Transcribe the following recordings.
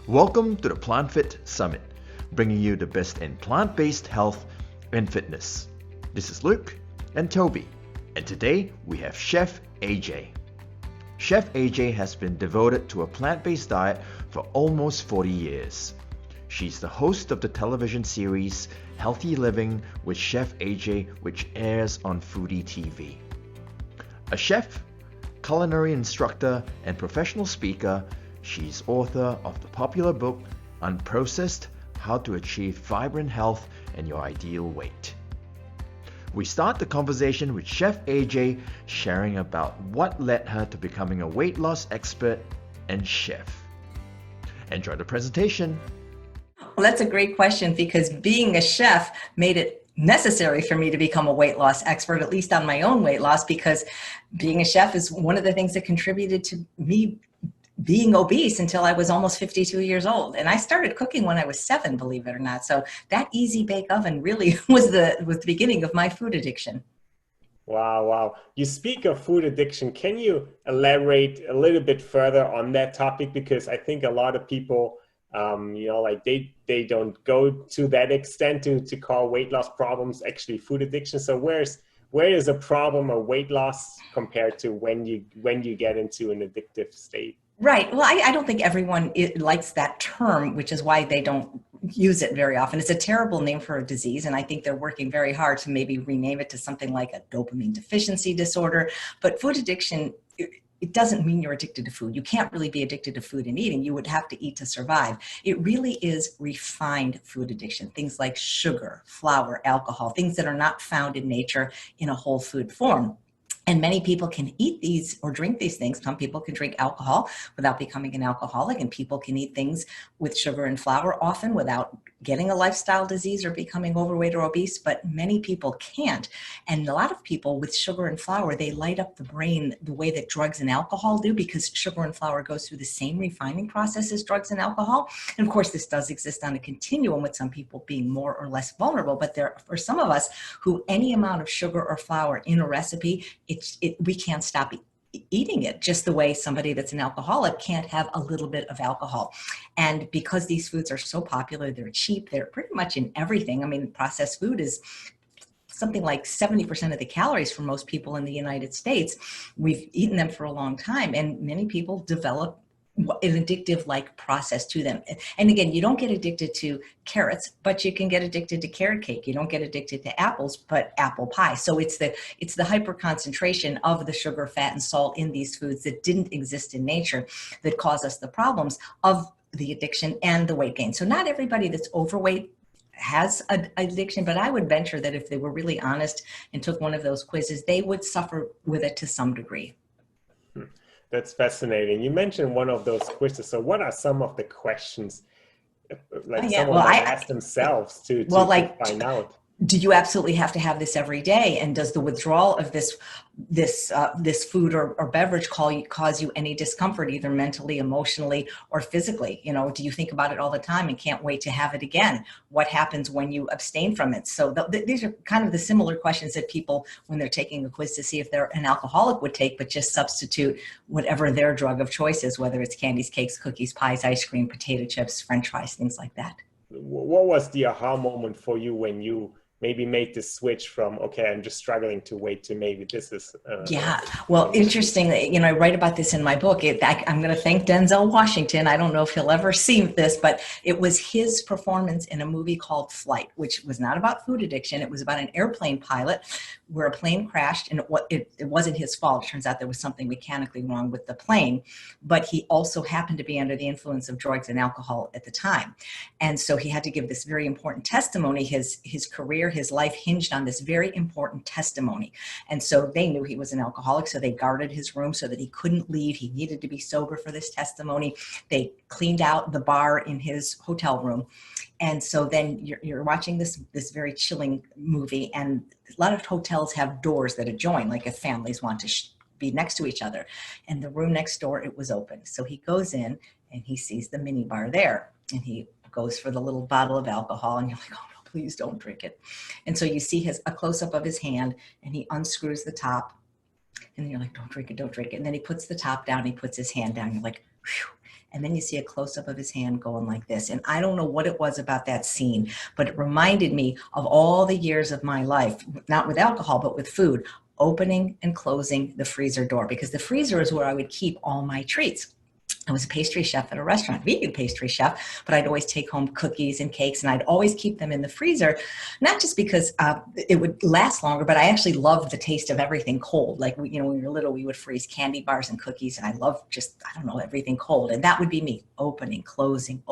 Welcome to the PlantFit Summit, bringing you the best in plant-based health and fitness. This is Luke and Toby, and today we have Chef AJ. Chef AJ has been devoted to a plant-based diet for almost 40 years. She's the host of the television series Healthy Living with Chef AJ, which airs on Foodie TV. A chef, culinary instructor, and professional speaker, she's author of the popular book Unprocessed: How to Achieve Vibrant Health and Your Ideal Weight. We start the conversation with Chef AJ sharing about what led her to becoming a weight loss expert and chef. Enjoy the presentation. Well, that's a great question because being a chef made it necessary for me to become a weight loss expert, at least on my own weight loss, because being a chef is one of the things that contributed to me being obese until I was almost 52 years old. And I started cooking when I was 7, believe it or not. So that easy bake oven really was the beginning of my food addiction. Wow. You speak of food addiction. Can you elaborate a little bit further on that topic? Because I think a lot of people, they don't go to that extent to call weight loss problems actually food addiction. So where is a problem of weight loss compared to when you get into an addictive state? Right. Well, I don't think everyone likes that term, which is why they don't use it very often. It's a terrible name for a disease, and I think they're working very hard to maybe rename it to something like a dopamine deficiency disorder. But food addiction, it doesn't mean you're addicted to food. You can't really be addicted to food and eating. You would have to eat to survive. It really is refined food addiction, things like sugar, flour, alcohol, things that are not found in nature in a whole food form. And many people can eat these or drink these things. Some people can drink alcohol without becoming an alcoholic, and people can eat things with sugar and flour often without getting a lifestyle disease or becoming overweight or obese, but many people can't. And a lot of people with sugar and flour, they light up the brain the way that drugs and alcohol do, because sugar and flour goes through the same refining process as drugs and alcohol. And of course, this does exist on a continuum with some people being more or less vulnerable, but there are some of us who any amount of sugar or flour in a recipe, we can't stop eating it, just the way somebody that's an alcoholic can't have a little bit of alcohol. And because these foods are so popular, they're cheap, they're pretty much in everything. I mean, processed food is something like 70% of the calories for most people in the United States. We've eaten them for a long time, and many people develop an addictive like process to them. And again, you don't get addicted to carrots, but you can get addicted to carrot cake. You don't get addicted to apples, but apple pie. So it's the hyper concentration of the sugar, fat, and salt in these foods that didn't exist in nature that cause us the problems of the addiction and the weight gain. So not everybody that's overweight has an addiction, but I would venture that if they were really honest and took one of those quizzes, they would suffer with it to some degree. That's fascinating. You mentioned one of those quizzes. So what are some of the questions someone might ask themselves to find out? Do you absolutely have to have this every day? And does the withdrawal of this food or beverage cause you any discomfort, either mentally, emotionally, or physically? Do you think about it all the time and can't wait to have it again? What happens when you abstain from it? So these are kind of the similar questions that people, when they're taking a quiz to see if they're an alcoholic, would take, but just substitute whatever their drug of choice is, whether it's candies, cakes, cookies, pies, ice cream, potato chips, French fries, things like that. What was the aha moment for you when you maybe made this switch from, okay, I'm just struggling to weight, to maybe this is... Well, interesting. I write about this in my book. I'm going to thank Denzel Washington. I don't know if he'll ever see this, but it was his performance in a movie called Flight, which was not about food addiction. It was about an airplane pilot where a plane crashed, and it wasn't his fault. It turns out there was something mechanically wrong with the plane, but he also happened to be under the influence of drugs and alcohol at the time. And so he had to give this very important testimony. His career, his life hinged on this very important testimony. And so they knew he was an alcoholic, so they guarded his room so that he couldn't leave. He needed to be sober for this testimony. They cleaned out the bar in his hotel room. And so then you're watching this very chilling movie, and a lot of hotels have doors that adjoin, like if families want to be next to each other. And the room next door, it was open. So he goes in and he sees the mini bar there, and he goes for the little bottle of alcohol, and you're like, oh, please don't drink it. And so you see a close-up of his hand, and he unscrews the top, and you're like, don't drink it. And then he puts the top down, he puts his hand down, you're like, whew. And then you see a close-up of his hand going like this. And I don't know what it was about that scene, but it reminded me of all the years of my life, not with alcohol, but with food, opening and closing the freezer door, because the freezer is where I would keep all my treats. I was a pastry chef at a restaurant, vegan pastry chef, but I'd always take home cookies and cakes, and I'd always keep them in the freezer, not just because it would last longer, but I actually loved the taste of everything cold. Like, when we were little, we would freeze candy bars and cookies, and I loved just, I don't know, everything cold. And that would be me, opening, closing,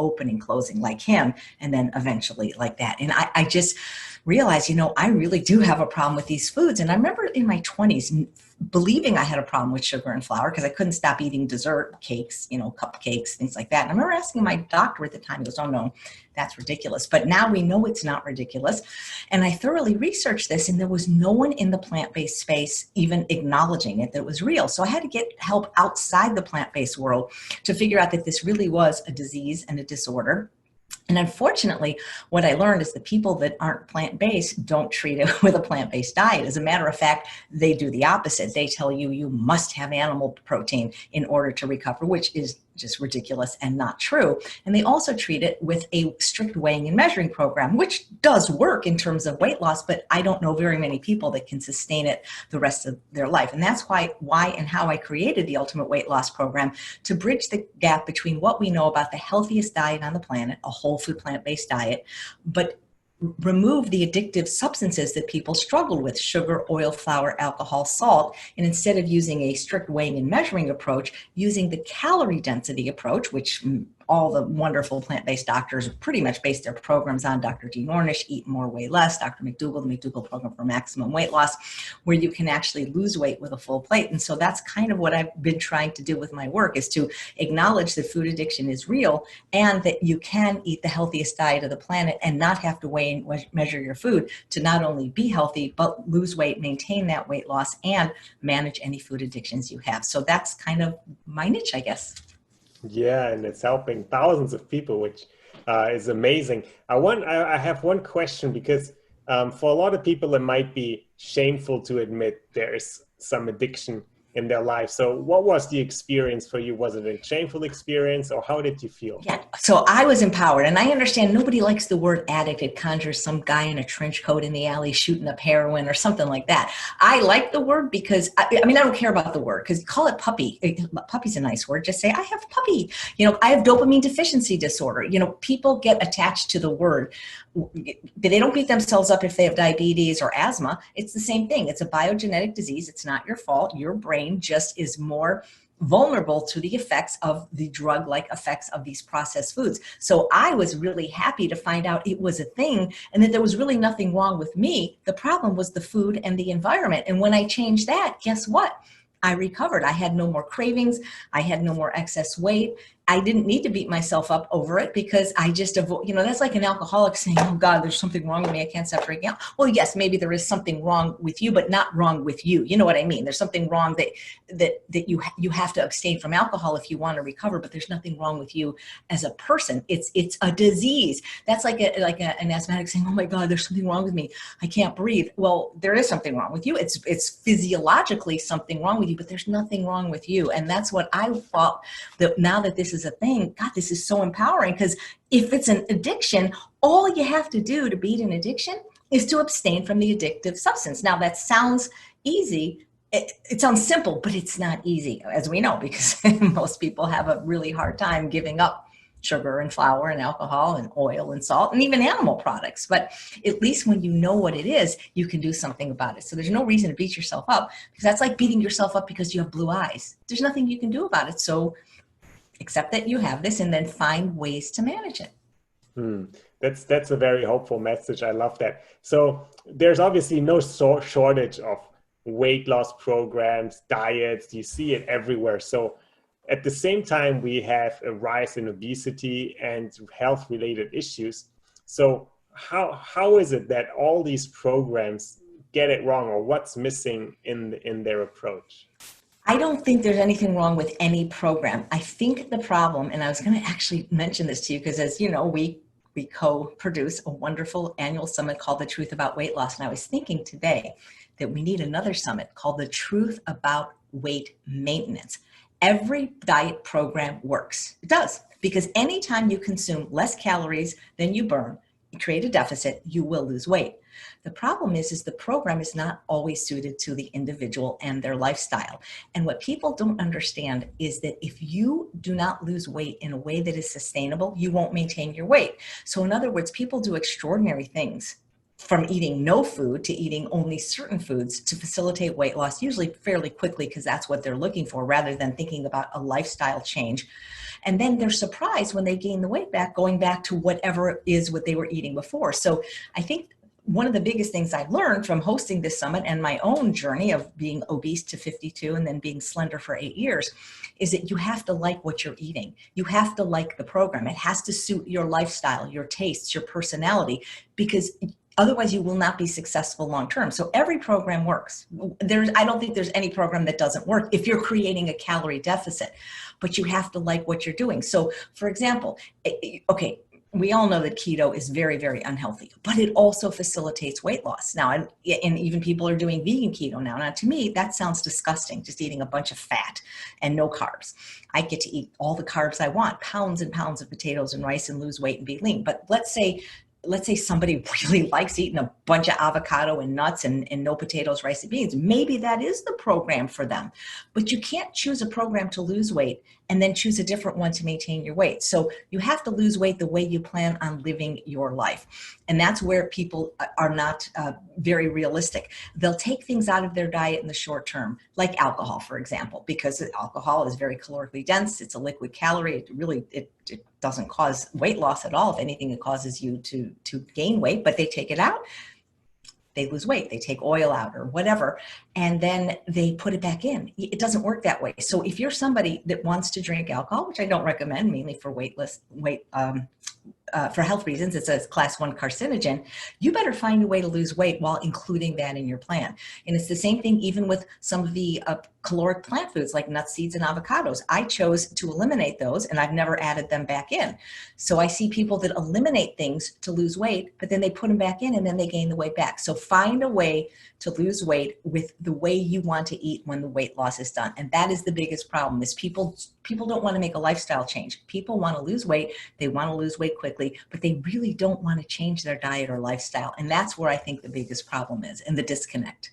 like him, and then eventually like that. And I just realized, I really do have a problem with these foods. And I remember in my 20s, believing I had a problem with sugar and flour because I couldn't stop eating dessert, cakes, cupcakes, things like that. And I remember asking my doctor at the time, he goes, "Oh no, that's ridiculous." But now we know it's not ridiculous. And I thoroughly researched this, and there was no one in the plant-based space even acknowledging it, that it was real. So I had to get help outside the plant-based world to figure out that this really was a disease and a disorder. And unfortunately, what I learned is the people that aren't plant-based don't treat it with a plant-based diet. As a matter of fact, they do the opposite. They tell you you must have animal protein in order to recover, which is just ridiculous and not true. And they also treat it with a strict weighing and measuring program, which does work in terms of weight loss, but I don't know very many people that can sustain it the rest of their life. And that's why and how I created the Ultimate Weight Loss Program, to bridge the gap between what we know about the healthiest diet on the planet, a whole food plant-based diet, but remove the addictive substances that people struggle with: sugar, oil, flour, alcohol, salt. And instead of using a strict weighing and measuring approach, using the calorie density approach, which all the wonderful plant-based doctors pretty much base their programs on. Dr. Dean Ornish, Eat More, Weigh Less, Dr. McDougall, the McDougall Program for Maximum Weight Loss, where you can actually lose weight with a full plate. And so that's kind of what I've been trying to do with my work, is to acknowledge that food addiction is real, and that you can eat the healthiest diet of the planet and not have to weigh and measure your food to not only be healthy, but lose weight, maintain that weight loss, and manage any food addictions you have. So that's kind of my niche, I guess. Yeah, and it's helping thousands of people, which is amazing. I have one question, because for a lot of people, it might be shameful to admit there's some addiction in their life. So what was the experience for you? Was it a shameful experience, or how did you feel? Yeah, so I was empowered, and I understand nobody likes the word addict. It conjures some guy in a trench coat in the alley shooting up heroin or something like that. I like the word because, I don't care about the word, because call it puppy. Puppy's a nice word. Just say, I have puppy. I have dopamine deficiency disorder. People get attached to the word. They don't beat themselves up if they have diabetes or asthma. It's the same thing. It's a biogenetic disease. It's not your fault. Your brain just is more vulnerable to the effects of the drug-like effects of these processed foods. So I was really happy to find out it was a thing, and that there was really nothing wrong with me. The problem was the food and the environment. And when I changed that, guess what? I recovered. I had no more cravings. I had no more excess weight. I didn't need to beat myself up over it, because I just avoid, that's like an alcoholic saying, "Oh God, there's something wrong with me. I can't stop drinking." Well, yes, maybe there is something wrong with you, but not wrong with you. You know what I mean? There's something wrong that you have to abstain from alcohol if you want to recover, but there's nothing wrong with you as a person. It's a disease. That's like an asthmatic saying, "Oh my God, there's something wrong with me. I can't breathe." Well, there is something wrong with you. It's physiologically something wrong with you, but there's nothing wrong with you. And that's what I thought, that now that this is a thing, God, this is so empowering, because if it's an addiction, all you have to do to beat an addiction is to abstain from the addictive substance. Now that sounds easy. It sounds simple, but it's not easy, as we know, because most people have a really hard time giving up sugar and flour and alcohol and oil and salt and even animal products. But at least when you know what it is, you can do something about it. So there's no reason to beat yourself up, because that's like beating yourself up because you have blue eyes. There's nothing you can do about it. So accept that you have this, and then find ways to manage it. That's a very hopeful message. I love that. So there's obviously no shortage of weight loss programs, diets. You see it everywhere. So at the same time, we have a rise in obesity and health-related issues. So how is it that all these programs get it wrong, or what's missing in their approach? I don't think there's anything wrong with any program. I think the problem, and I was going to actually mention this to you, because as you know, we co-produce a wonderful annual summit called The Truth About Weight Loss. And I was thinking today that we need another summit called The Truth About Weight Maintenance. Every diet program works. It does, because anytime you consume less calories than you burn, you create a deficit, you will lose weight. The problem is the program is not always suited to the individual and their lifestyle. And what people don't understand is that if you do not lose weight in a way that is sustainable, you won't maintain your weight. So in other words, people do extraordinary things, from eating no food to eating only certain foods to facilitate weight loss, usually fairly quickly, because that's what they're looking for, rather than thinking about a lifestyle change. And then they're surprised when they gain the weight back, going back to whatever it is what they were eating before. So I think one of the biggest things I've learned from hosting this summit and my own journey of being obese to 52 and then being slender for 8 years is that you have to like what you're eating. You have to like the program. It has to suit your lifestyle, your tastes, your personality, because otherwise you will not be successful long-term. So every program works. I don't think there's any program that doesn't work if you're creating a calorie deficit, but you have to like what you're doing. So for example, okay, we all know that keto is very, very unhealthy, but it also facilitates weight loss. Now, and even people are doing vegan keto now. Now, to me, that sounds disgusting, just eating a bunch of fat and no carbs. I get to eat all the carbs I want, pounds and pounds of potatoes and rice, and lose weight and be lean. But let's say somebody really likes eating a bunch of avocado and nuts and no potatoes, rice, and beans. Maybe that is the program for them. But you can't choose a program to lose weight and then choose a different one to maintain your weight. So you have to lose weight the way you plan on living your life. And that's where people are not very realistic. They'll take things out of their diet in the short term, like alcohol, for example, because alcohol is very calorically dense. It's a liquid calorie. It doesn't cause weight loss at all. If anything, it causes you to gain weight, but they take it out, they lose weight, they take oil out or whatever, and then they put it back in. It doesn't work that way. So if you're somebody that wants to drink alcohol, which I don't recommend, mainly for for health reasons, it's a class 1 carcinogen, you better find a way to lose weight while including that in your plan. And it's the same thing even with some of the caloric plant foods like nuts, seeds, and avocados. I chose to eliminate those, and I've never added them back in. So I see people that eliminate things to lose weight, but then they put them back in and then they gain the weight back. So find a way to lose weight with the way you want to eat when the weight loss is done. And that is the biggest problem, is people don't want to make a lifestyle change. People want to lose weight. They want to lose weight quickly, but they really don't want to change their diet or lifestyle. And that's where I think the biggest problem is, and the disconnect.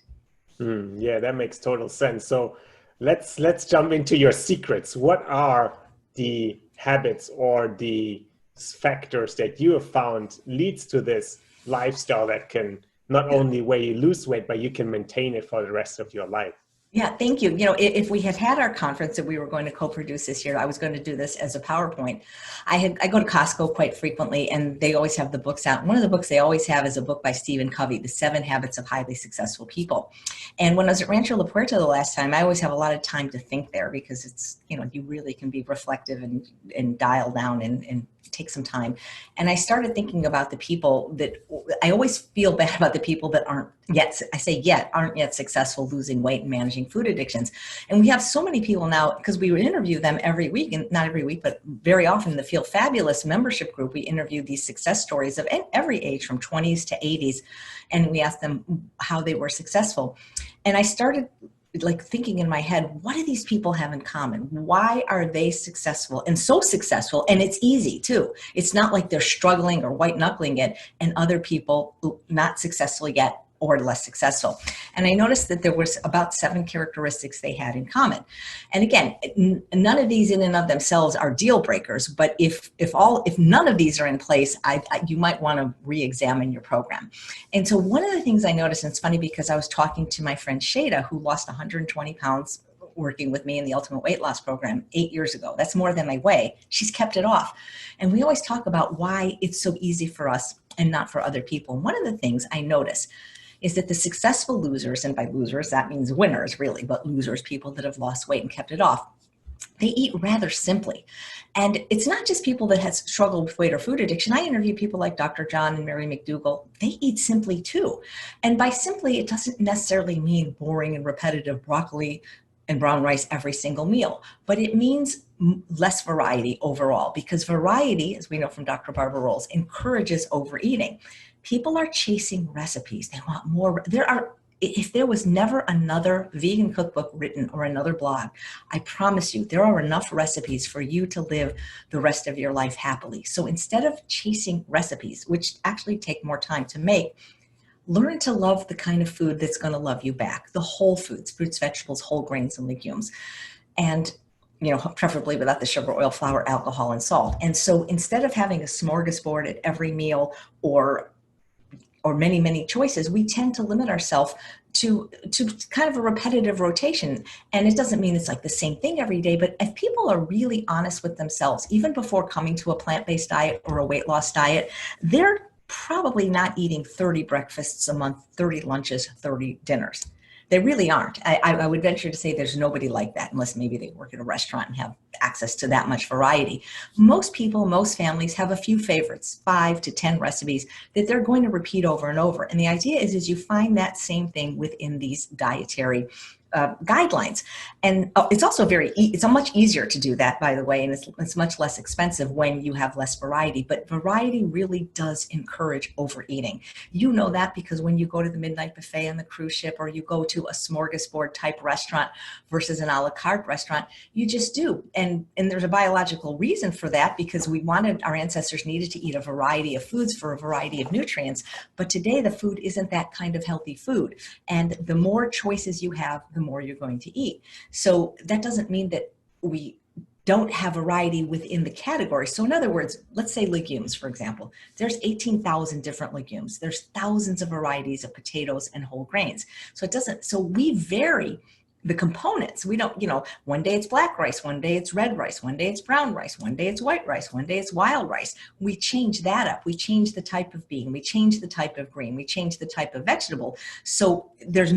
Yeah, that makes total sense. So let's jump into your secrets. What are the habits or the factors that you have found leads to this lifestyle that can not only where you lose weight, but you can maintain it for the rest of your life? Yeah, thank you. You know, if we had our conference that we were going to co-produce this year, I was going to do this as a PowerPoint. I go to Costco quite frequently, and they always have the books out. One of the books they always have is a book by Stephen Covey, The 7 Habits of Highly Successful People. And when I was at Rancho La Puerta the last time, I always have a lot of time to think there, because it's, you really can be reflective and dial down and take some time. And I started thinking about the people that I always feel bad about, the people that aren't yet successful losing weight and managing food addictions. And we have so many people now, because we would interview them every week, and not every week, but very often, the Feel Fabulous membership group, we interview these success stories of every age from 20s to 80s. And we asked them how they were successful. And I started thinking in my head, what do these people have in common? Why are they successful and so successful? And it's easy too. It's not like they're struggling or white knuckling it, and other people not successful yet or less successful. And I noticed that there was about 7 characteristics they had in common. And again, none of these in and of themselves are deal breakers, but if none of these are in place, you might want to re-examine your program. And so one of the things I noticed, and it's funny because I was talking to my friend Shada, who lost 120 pounds working with me in the Ultimate Weight Loss Program 8 years ago. That's more than I weigh. She's kept it off. And we always talk about why it's so easy for us and not for other people. And one of the things I notice is that the successful losers, and by losers, that means winners really, but losers, people that have lost weight and kept it off, they eat rather simply. And it's not just people that have struggled with weight or food addiction. I interview people like Dr. John and Mary McDougall. They eat simply too. And by simply, it doesn't necessarily mean boring and repetitive broccoli and brown rice every single meal, but it means less variety overall, because variety, as we know from Dr. Barbara Rolls, encourages overeating. People are chasing recipes. They want more. There are if there was never another vegan cookbook written or another blog, I promise you there are enough recipes for you to live the rest of your life happily. So instead of chasing recipes, which actually take more time to make, learn to love the kind of food that's going to love you back. The whole foods, fruits, vegetables, whole grains, and legumes. And preferably without the sugar, oil, flour, alcohol, and salt. And so instead of having a smorgasbord at every meal or many, many choices, we tend to limit ourselves to kind of a repetitive rotation. And it doesn't mean it's like the same thing every day, but if people are really honest with themselves, even before coming to a plant-based diet or a weight loss diet, they're probably not eating 30 breakfasts a month, 30 lunches, 30 dinners. They really aren't. I would venture to say there's nobody like that, unless maybe they work at a restaurant and have access to that much variety. Most people, most families have a few favorites, 5 to 10 recipes that they're going to repeat over and over. And the idea is you find that same thing within these dietary guidelines. And it's also it's much easier to do that, by the way, and it's much less expensive when you have less variety. But variety really does encourage overeating. You know that because when you go to the midnight buffet on the cruise ship, or you go to a smorgasbord type restaurant versus an a la carte restaurant, you just do. And there's a biological reason for that, because our ancestors needed to eat a variety of foods for a variety of nutrients. But today the food isn't that kind of healthy food. And the more choices you have, the more you're going to eat. So that doesn't mean that we don't have variety within the category. So in other words, let's say legumes, for example, there's 18,000 different legumes. There's thousands of varieties of potatoes and whole grains. So we vary the components. We don't, one day it's black rice, one day it's red rice, one day it's brown rice, one day it's white rice, one day it's wild rice. We change that up. We change the type of bean, we change the type of green, we change the type of vegetable. So there's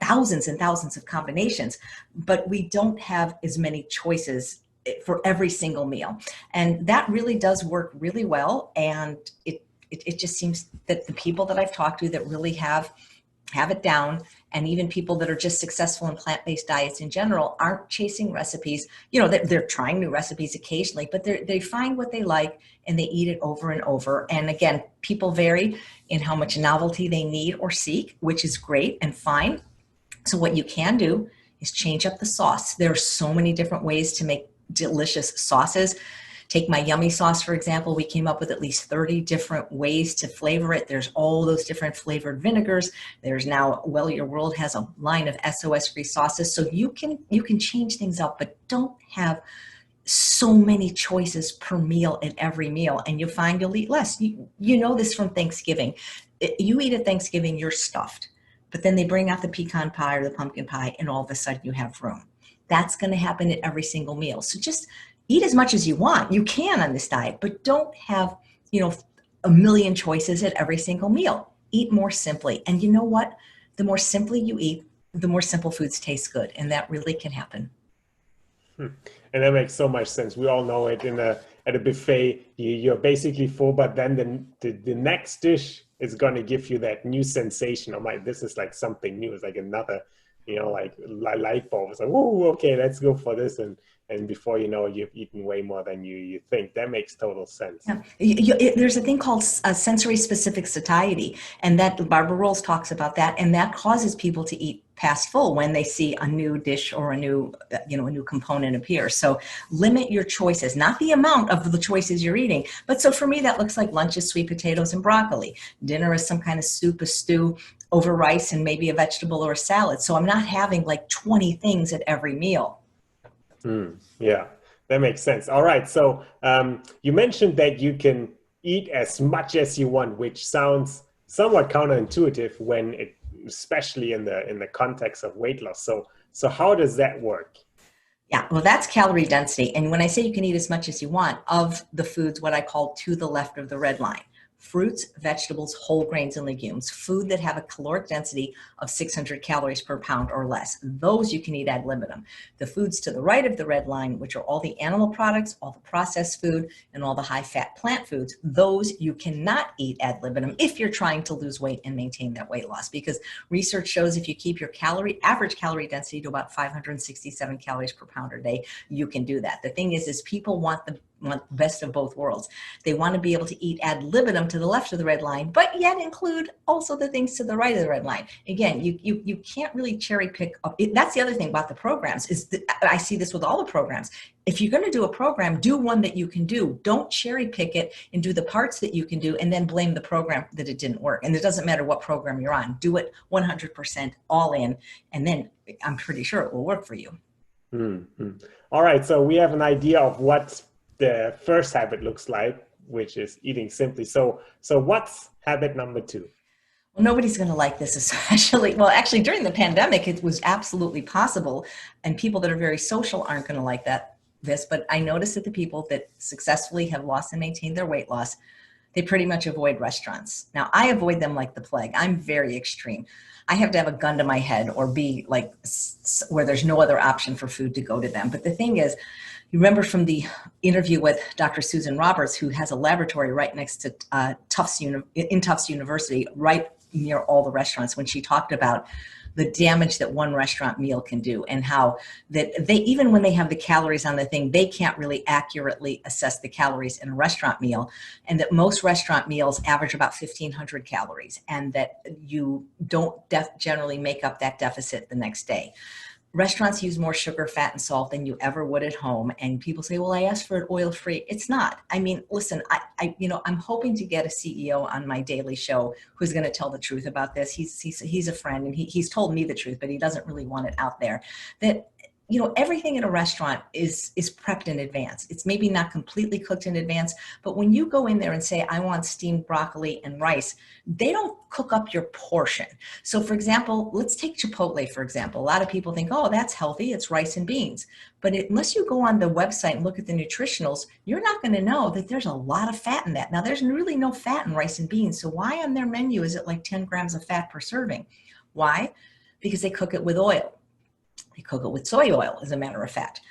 thousands and thousands of combinations, but we don't have as many choices for every single meal. And that really does work really well. And it just seems that the people that I've talked to that really have it down, and even people that are just successful in plant-based diets in general, aren't chasing recipes. They're trying new recipes occasionally, but they find what they like and they eat it over and over. And again, people vary in how much novelty they need or seek, which is great and fine. So what you can do is change up the sauce. There are so many different ways to make delicious sauces. Take my yummy sauce, for example. We came up with at least 30 different ways to flavor it. There's all those different flavored vinegars. There's now, Well Your World has a line of SOS-free sauces. So you can change things up, but don't have so many choices per meal at every meal, and you find you'll eat less. You know this from Thanksgiving. You eat at Thanksgiving, you're stuffed. But then they bring out the pecan pie or the pumpkin pie, and all of a sudden you have room. That's going to happen at every single meal. So just eat as much as you want. You can on this diet, but don't have, a million choices at every single meal. Eat more simply. And you know what? The more simply you eat, the more simple foods taste good. And that really can happen. And that makes so much sense. We all know it at a buffet, you're basically full, but then the next dish is going to give you that new sensation. This is like something new. It's like another, like light bulb. It's like, whoa, okay, let's go for this. And before you know, you've eaten way more than you think. That makes total sense. Yeah. There's a thing called sensory specific satiety, and that Barbara Rolls talks about that, and that causes people to eat past full when they see a new dish or a new component appear. So limit your choices, not the amount of the choices you're eating. But so for me, that looks like lunch is sweet potatoes and broccoli. Dinner is some kind of soup, a stew over rice, and maybe a vegetable or a salad. So I'm not having like 20 things at every meal. Yeah, that makes sense. All right. So you mentioned that you can eat as much as you want, which sounds somewhat counterintuitive especially in the context of weight loss. So how does that work? Yeah, well, that's calorie density. And when I say you can eat as much as you want of the foods, what I call to the left of the red line: fruits, vegetables, whole grains, and legumes, food that have a caloric density of 600 calories per pound or less. Those you can eat ad libitum. The foods to the right of the red line, which are all the animal products, all the processed food, and all the high-fat plant foods, those you cannot eat ad libitum if you're trying to lose weight and maintain that weight loss, because research shows if you keep your average calorie density to about 567 calories per pound a day, you can do that. The thing is people want want the best of both worlds. They want to be able to eat ad libitum to the left of the red line, but yet include also the things to the right of the red line. Again, you can't really cherry pick. That's the other thing about the programs is that I see this with all the programs. If you're going to do a program, do one that you can do. Don't cherry pick it and do the parts that you can do and then blame the program that it didn't work. And it doesn't matter what program you're on. Do it 100% all in, and then I'm pretty sure it will work for you. Mm-hmm. All right, so we have an idea of what the first habit looks like, which is eating simply. So what's habit number 2? Well, nobody's going to like this, especially, well, actually during the pandemic, it was absolutely possible. And people that are very social aren't going to like this, but I noticed that the people that successfully have lost and maintained their weight loss, they pretty much avoid restaurants. Now, I avoid them like the plague. I'm very extreme. I have to have a gun to my head or be like where there's no other option for food to go to them. But the thing is, you remember from the interview with Dr. Susan Roberts, who has a laboratory right next to Tufts University, right near all the restaurants, when she talked about the damage that one restaurant meal can do, and how that they, even when they have the calories on the thing, they can't really accurately assess the calories in a restaurant meal, and that most restaurant meals average about 1,500 calories, and that you don't generally make up that deficit the next day. Restaurants use more sugar, fat, and salt than you ever would at home. And people say, well, I asked for it oil-free. It's not. I mean, listen, I'm hoping to get a CEO on my daily show who's going to tell the truth about this. He's a friend, and he's told me the truth, but he doesn't really want it out there. That, everything in a restaurant is prepped in advance. It's maybe not completely cooked in advance, but when you go in there and say, I want steamed broccoli and rice, they don't cook up your portion. So for example, let's take Chipotle, for example. A lot of people think, oh, that's healthy. It's rice and beans. But unless you go on the website and look at the nutritionals, you're not going to know that there's a lot of fat in that. Now, there's really no fat in rice and beans. So why on their menu is it like 10 grams of fat per serving? Why? Because they cook it with oil. They cook it with soy oil, as a matter of fact.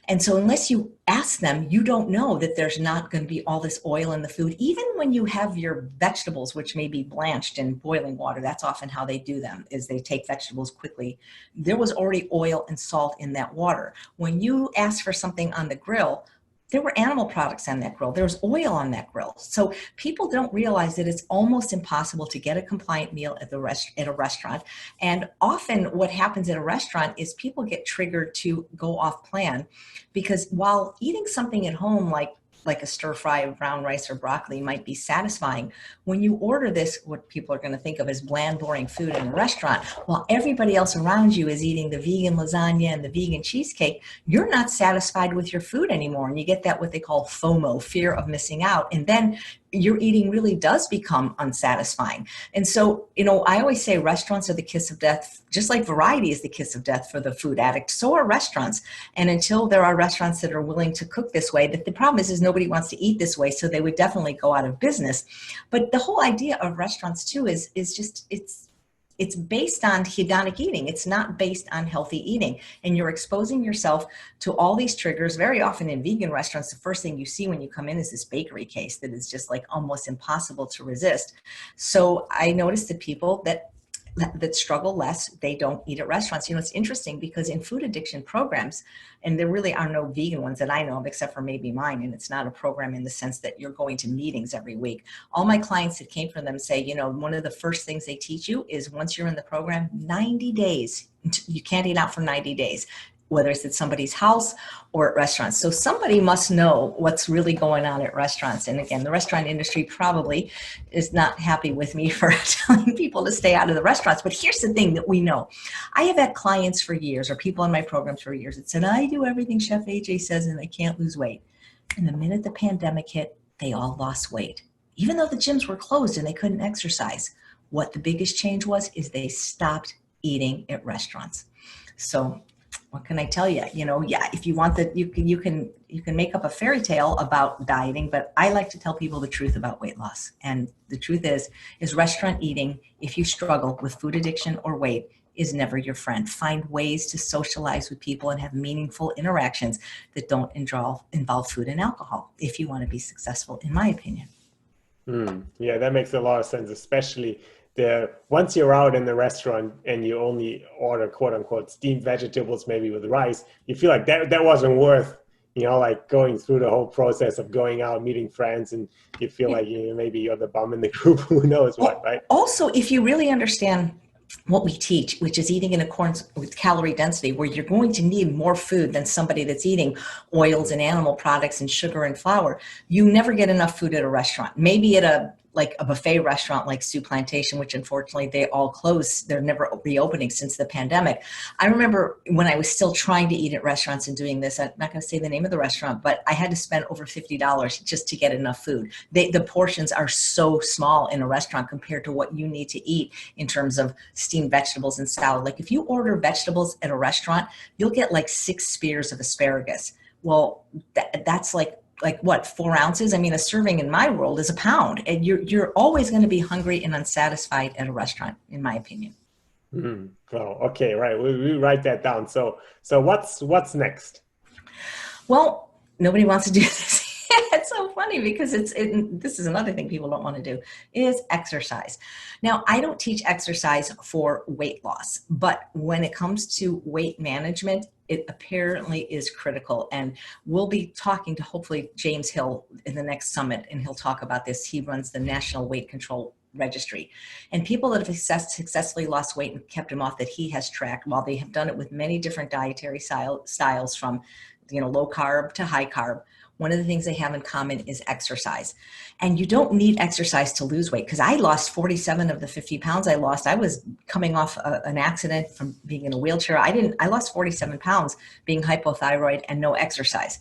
And so unless you ask them, you don't know that there's not going to be all this oil in the food. Even when you have your vegetables, which may be blanched in boiling water, that's often how they do them, is they take vegetables quickly. There was already oil and salt in that water. When you ask for something on the grill, there were animal products on that grill. There was oil on that grill. So people don't realize that it's almost impossible to get a compliant meal at a restaurant. And often what happens at a restaurant is people get triggered to go off plan, because while eating something at home like a stir fry of brown rice or broccoli might be satisfying, when you order this, what people are going to think of as bland, boring food in a restaurant, while everybody else around you is eating the vegan lasagna and the vegan cheesecake, you're not satisfied with your food anymore. And you get that what they call FOMO, fear of missing out. And then your eating really does become unsatisfying. And so, I always say restaurants are the kiss of death, just like variety is the kiss of death for the food addict. So are restaurants. And until there are restaurants that are willing to cook this way, the problem is nobody wants to eat this way. So they would definitely go out of business. But the whole idea of restaurants too is just, it's based on hedonic eating. It's not based on healthy eating. And you're exposing yourself to all these triggers. Very often in vegan restaurants, the first thing you see when you come in is this bakery case that is just like almost impossible to resist. So I noticed that people that struggle less, they don't eat at restaurants. It's interesting because in food addiction programs, and there really are no vegan ones that I know of except for maybe mine, and it's not a program in the sense that you're going to meetings every week. All my clients that came from them say, one of the first things they teach you is once you're in the program, 90 days, you can't eat out for 90 days. Whether it's at somebody's house or at restaurants. So somebody must know what's really going on at restaurants. And again, the restaurant industry probably is not happy with me for telling people to stay out of the restaurants. But here's the thing that we know. I have had clients for years, or people in my programs for years, that said, I do everything Chef AJ says and I can't lose weight. And the minute the pandemic hit, they all lost weight. Even though the gyms were closed and they couldn't exercise. What the biggest change was is they stopped eating at restaurants. So what can I tell you? If you want that, you can make up a fairy tale about dieting, but I like to tell people the truth about weight loss. And the truth is restaurant eating, if you struggle with food addiction or weight, is never your friend. Find ways to socialize with people and have meaningful interactions that don't involve food and alcohol if you want to be successful, in my opinion. Yeah, that makes a lot of sense, especially once you're out in the restaurant and you only order quote unquote steamed vegetables, maybe with rice, you feel like that wasn't worth like going through the whole process of going out, meeting friends, and you feel like maybe you're the bum in the group, who knows what, right? Also, if you really understand what we teach, which is eating in accordance with calorie density, where you're going to need more food than somebody that's eating oils and animal products and sugar and flour, you never get enough food at a restaurant. Maybe at a buffet restaurant like Sioux Plantation, which unfortunately they all closed. They're never reopening since the pandemic. I remember when I was still trying to eat at restaurants and doing this, I'm not going to say the name of the restaurant, but I had to spend over $50 just to get enough food. The portions are so small in a restaurant compared to what you need to eat in terms of steamed vegetables and salad. Like if you order vegetables at a restaurant, you'll get like 6 spears of asparagus. Well, that's like what, 4 ounces? I mean, a serving in my world is a pound, and you're always going to be hungry and unsatisfied at a restaurant, in my opinion. Oh, okay, right. We write that down. So what's next? Well, nobody wants to do this. It's so funny because this is another thing people don't want to do is exercise. Now, I don't teach exercise for weight loss, but when it comes to weight management, it apparently is critical. And we'll be talking to hopefully James Hill in the next summit, and he'll talk about this. He runs the National Weight Control Registry, and people that have successfully lost weight and kept them off that he has tracked, while they have done it with many different dietary styles from low carb to high carb, one of the things they have in common is exercise. And you don't need exercise to lose weight, because I lost 47 of the 50 pounds I lost. I was coming off an accident from being in a wheelchair. I lost 47 pounds being hypothyroid and no exercise.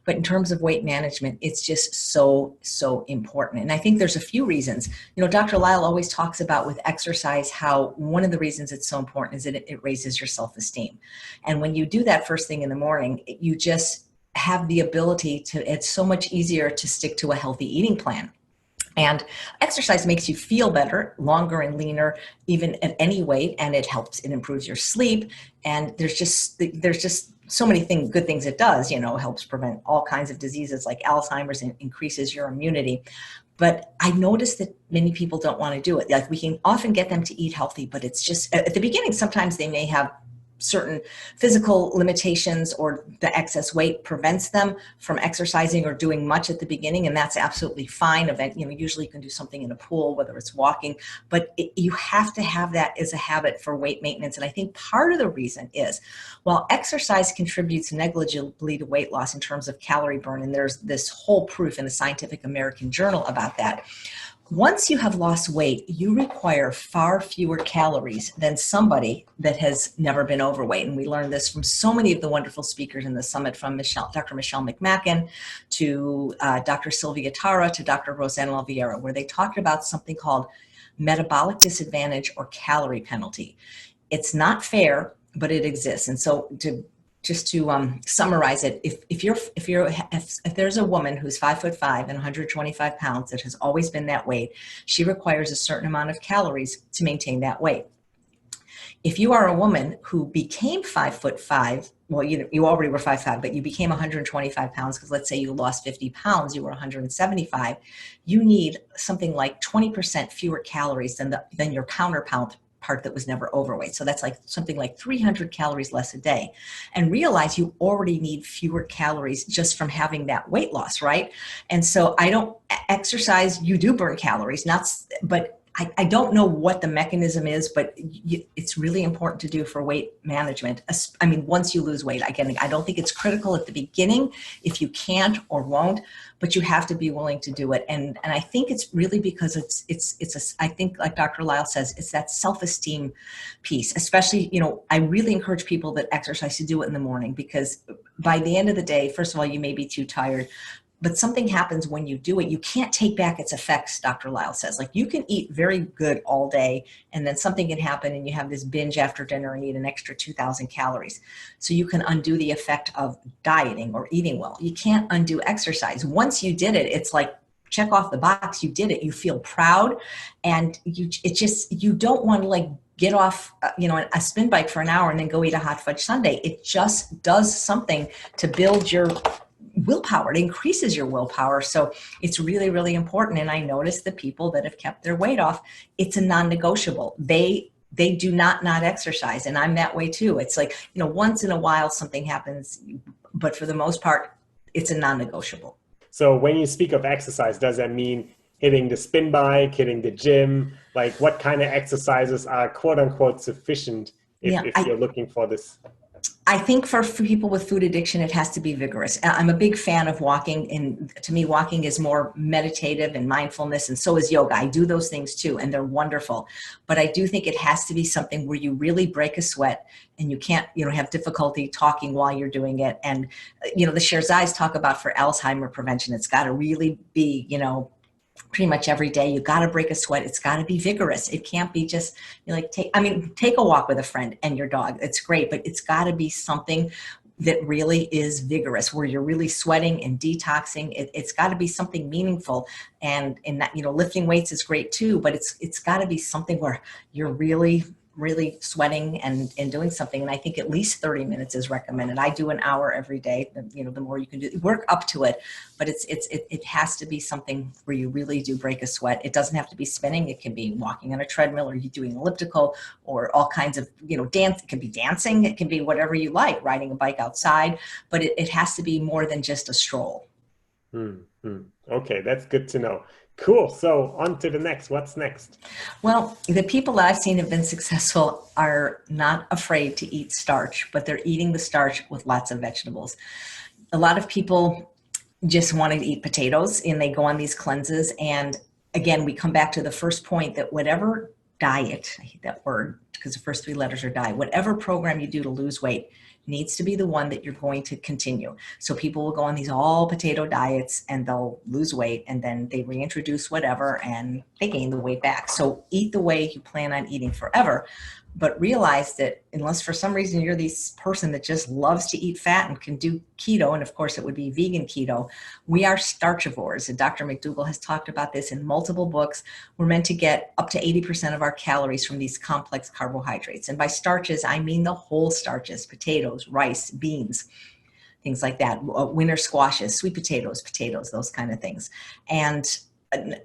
But in terms of weight management, it's just so, so important. And I think there's a few reasons. Dr. Lisle always talks about with exercise how one of the reasons it's so important is that it raises your self-esteem. And when you do that first thing in the morning, you just have the ability it's so much easier to stick to a healthy eating plan. And exercise makes you feel better, longer and leaner, even at any weight, and it improves your sleep. And there's just so many good things it does. Helps prevent all kinds of diseases like Alzheimer's and increases your immunity. But I noticed that many people don't want to do it. Like, we can often get them to eat healthy, but it's just at the beginning, sometimes they may have certain physical limitations, or the excess weight prevents them from exercising or doing much at the beginning, and that's absolutely fine. Usually you can do something in a pool, whether it's walking, but you have to have that as a habit for weight maintenance. And I think part of the reason is, while exercise contributes negligibly to weight loss in terms of calorie burn, and there's this whole proof in the Scientific American Journal about that, once you have lost weight, you require far fewer calories than somebody that has never been overweight. And we learned this from so many of the wonderful speakers in the summit, from Dr. Michelle McMacken to Dr. Sylvia Tara to Dr. Rosanna Vieira, where they talked about something called metabolic disadvantage or calorie penalty. It's not fair, but it exists. And so to summarize it, if there's a woman who's 5'5" and 125 pounds that has always been that weight, she requires a certain amount of calories to maintain that weight. If you are a woman who became 5'5", well, you already were 5'5", but you became 125 pounds, because let's say you lost 50 pounds, you were 175, you need something like 20% fewer calories than your counterpart that was never overweight. So that's like something like 300 calories less a day. And realize you already need fewer calories just from having that weight loss, right? And so I don't exercise, you do burn calories, but I don't know what the mechanism is, but it's really important to do for weight management. I mean, once you lose weight, again, I don't think it's critical at the beginning if you can't or won't, but you have to be willing to do it. And I think it's really because I think, like Dr. Lisle says, it's that self-esteem piece. Especially, I really encourage people that exercise to do it in the morning, because by the end of the day, first of all, you may be too tired, but something happens when you do it. You can't take back its effects, Dr. Lisle says. Like, you can eat very good all day, and then something can happen and you have this binge after dinner and eat an extra 2,000 calories. So you can undo the effect of dieting or eating well. You can't undo exercise. Once you did it, it's like, check off the box, you did it. You feel proud, and you don't want to get off, a spin bike for an hour and then go eat a hot fudge sundae. It just does something to build your willpower. It increases your willpower. So it's really, really important. And I noticed the people that have kept their weight off, it's a non-negotiable. They do not exercise. And I'm that way too. It's like, once in a while something happens, but for the most part, it's a non-negotiable. So when you speak of exercise, does that mean hitting the spin bike, hitting the gym? Like what kind of exercises are quote unquote sufficient if you're looking for this? I think for people with food addiction, it has to be vigorous. I'm a big fan of walking, and to me, walking is more meditative and mindfulness, and so is yoga. I do those things too, and they're wonderful. But I do think it has to be something where you really break a sweat, and you can't, have difficulty talking while you're doing it. And, the Sherzais talk about for Alzheimer prevention, it's got to really be, pretty much every day. You got to break a sweat. It's got to be vigorous. It can't be just take a walk with a friend and your dog. It's great, but it's got to be something that really is vigorous, where you're really sweating and detoxing. It's got to be something meaningful. And in that, lifting weights is great too, but it's got to be something where you're really sweating and doing something. And I think at least 30 minutes is recommended. I do an hour every day. The more you can do, work up to it, but it has to be something where you really do break a sweat. It doesn't have to be spinning. It can be walking on a treadmill, or you doing elliptical, or all kinds of, dance. It can be dancing. It can be whatever you like, riding a bike outside, but it has to be more than just a stroll. Okay, that's good to know. Cool. So on to the next. What's next? Well, the people that I've seen have been successful are not afraid to eat starch, but they're eating the starch with lots of vegetables. A lot of people just want to eat potatoes, and they go on these cleanses. And again, we come back to the first point that whatever diet, I hate that word because the first three letters are diet, whatever program you do to lose weight needs to be the one that you're going to continue. So people will go on these all potato diets and they'll lose weight, and then they reintroduce whatever and they gain the weight back. So eat the way you plan on eating forever, but realize that unless for some reason you're this person that just loves to eat fat and can do keto, and of course it would be vegan keto, we are starchivores. And Dr. McDougall has talked about this in multiple books. We're meant to get up to 80% of our calories from these complex carbohydrates. And by starches, I mean the whole starches: potatoes, rice, beans, things like that, winter squashes, sweet potatoes, those kind of things. And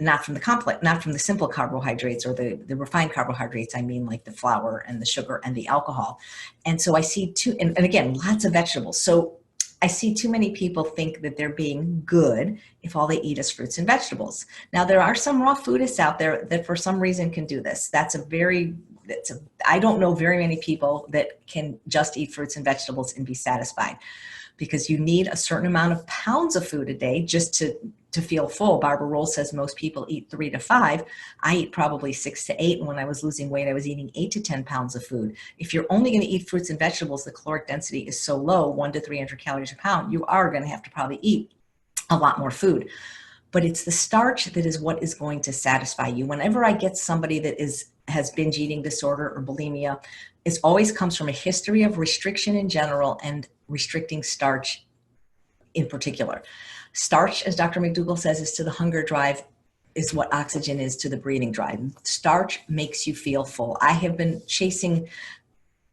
not from the simple carbohydrates or the refined carbohydrates. I mean like the flour and the sugar and the alcohol. And so I see and again, lots of vegetables. So I see too many people think that they're being good if all they eat is fruits and vegetables. Now, there are some raw foodists out there that for some reason can do this. I don't know very many people that can just eat fruits and vegetables and be satisfied, because you need a certain amount of pounds of food a day just to feel full. Barbara Roll says most people eat 3 to 5. I eat probably 6 to 8. And when I was losing weight, I was eating 8 to 10 pounds of food. If you're only going to eat fruits and vegetables, the caloric density is so low, 1 to 300 calories a pound, you are going to have to probably eat a lot more food. But it's the starch that is what is going to satisfy you. Whenever I get somebody that has binge eating disorder or bulimia, it always comes from a history of restriction in general and restricting starch in particular. Starch, as Dr. McDougall says, is to the hunger drive, is what oxygen is to the breathing drive. Starch makes you feel full. I have been chasing